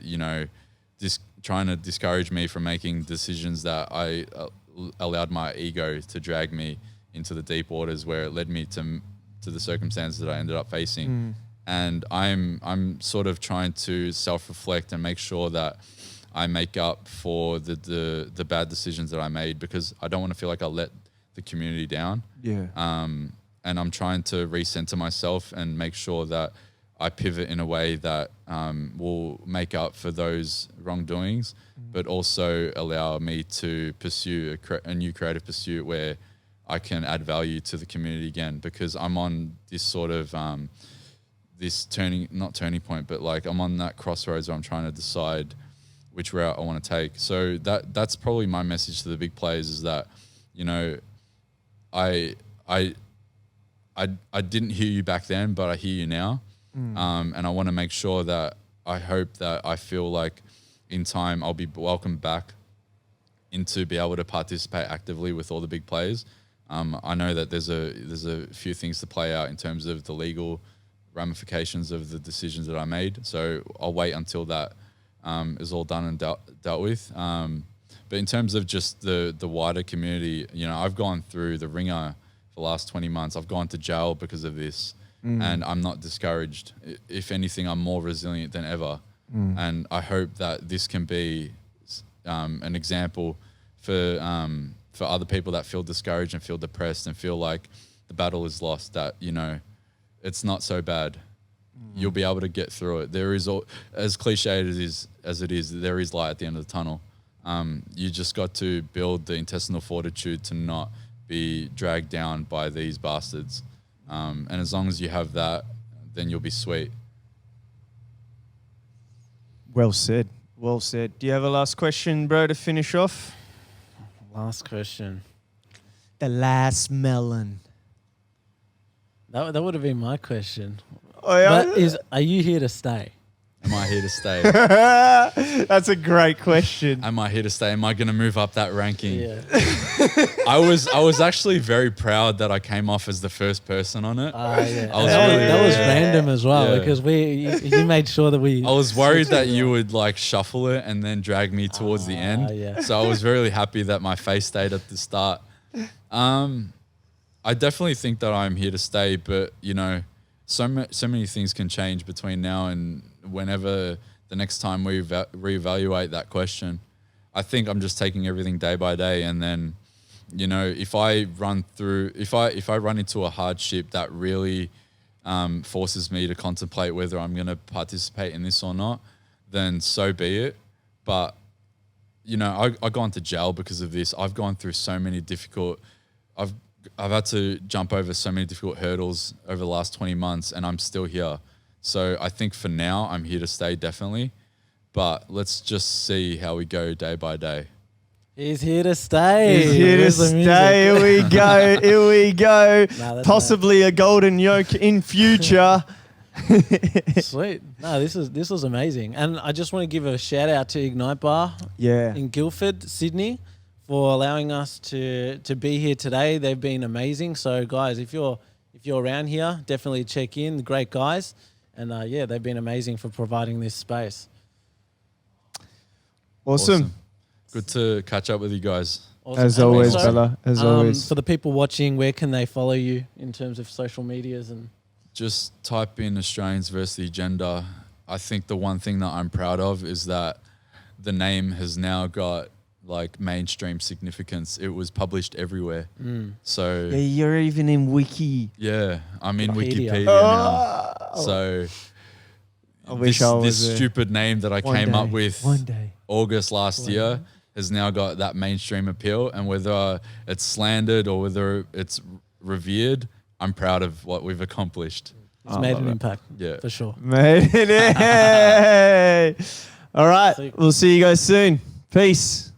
trying to discourage me from making decisions that I allowed my ego to drag me into the deep waters where it led me to the circumstances that I ended up facing. And I'm sort of trying to self-reflect and make sure that I make up for the bad decisions that I made, because I don't want to feel like I let the community down. Yeah. And I'm trying to recenter myself and make sure that I pivot in a way that will make up for those wrongdoings, but also allow me to pursue a new creative pursuit where I can add value to the community again, because I'm on this sort of this not turning point, but like I'm on that crossroads where I'm trying to decide which route I want to take. So that's probably my message to the big players is that, I didn't hear you back then, but I hear you now. And I want to make sure that I hope that I feel like in time I'll be welcomed back into be able to participate actively with all the big players. I know that there's a few things to play out in terms of the legal ramifications of the decisions that I made. So I'll wait until that is all done and dealt with. But in terms of just the wider community, I've gone through the ringer for the last 20 months. I've gone to jail because of this. And I'm not discouraged. If anything, I'm more resilient than ever. And I hope that this can be an example for other people that feel discouraged and feel depressed and feel like the battle is lost, that, it's not so bad. You'll be able to get through it. There is, as cliched as it is, there is light at the end of the tunnel. You just got to build the intestinal fortitude to not be dragged down by these bastards. And as long as you have that, then you'll be sweet. Well said. Well said. Do you have a last question, bro, to finish off? Last question. The last melon. That would have been my question. Oh, yeah? But are you here to stay? Am I here to stay? That's a great question. Am I here to stay? Am I going to move up that ranking? Yeah. I was actually very proud that I came off as the first person on it. Yeah. I That was random as well, Yeah. because you made sure that we. I was worried that you would like shuffle it and then drag me towards the end. Yeah. So I was really happy that my face stayed at the start. I definitely think that I'm here to stay, but so many things can change between now and whenever the next time we reevaluate that question. I think I'm just taking everything day by day, and then, if I run into a hardship that really forces me to contemplate whether I'm going to participate in this or not, then so be it. But I've gone to jail because of this. I've gone through so many I've had to jump over so many difficult hurdles over the last 20 months, and I'm still here. So I think for now, I'm here to stay, definitely. But let's just see how we go day by day. He's here to stay. He's here to Where's the stay. Here music? we go. Here we go. Nah, Possibly a golden yoke in future. Sweet. No, this was amazing. And I just want to give a shout out to Ignite Bar in Guildford, Sydney, for allowing us to be here today. They've been amazing. So guys, if you're around here, definitely check in. The great guys. And they've been amazing for providing this space. Awesome. Good to catch up with you guys. Awesome. As And always, also, Bella. As always. For the people watching, where can they follow you in terms of social medias and? Just type in Australians versus the agenda. I think the one thing that I'm proud of is that the name has now got like mainstream significance. It was published everywhere. So Yeah, you're even in Wiki. yeah, I'm in Wikipedia. Wikipedia now. So I wish this, I was this there. stupid name that I One came up day, with one day. August last year has now got that mainstream appeal. And whether it's slandered or whether it's revered, I'm proud of what we've accomplished. It's made an impact. Yeah. For sure. Made it. All right. See you. We'll see you guys soon. Peace.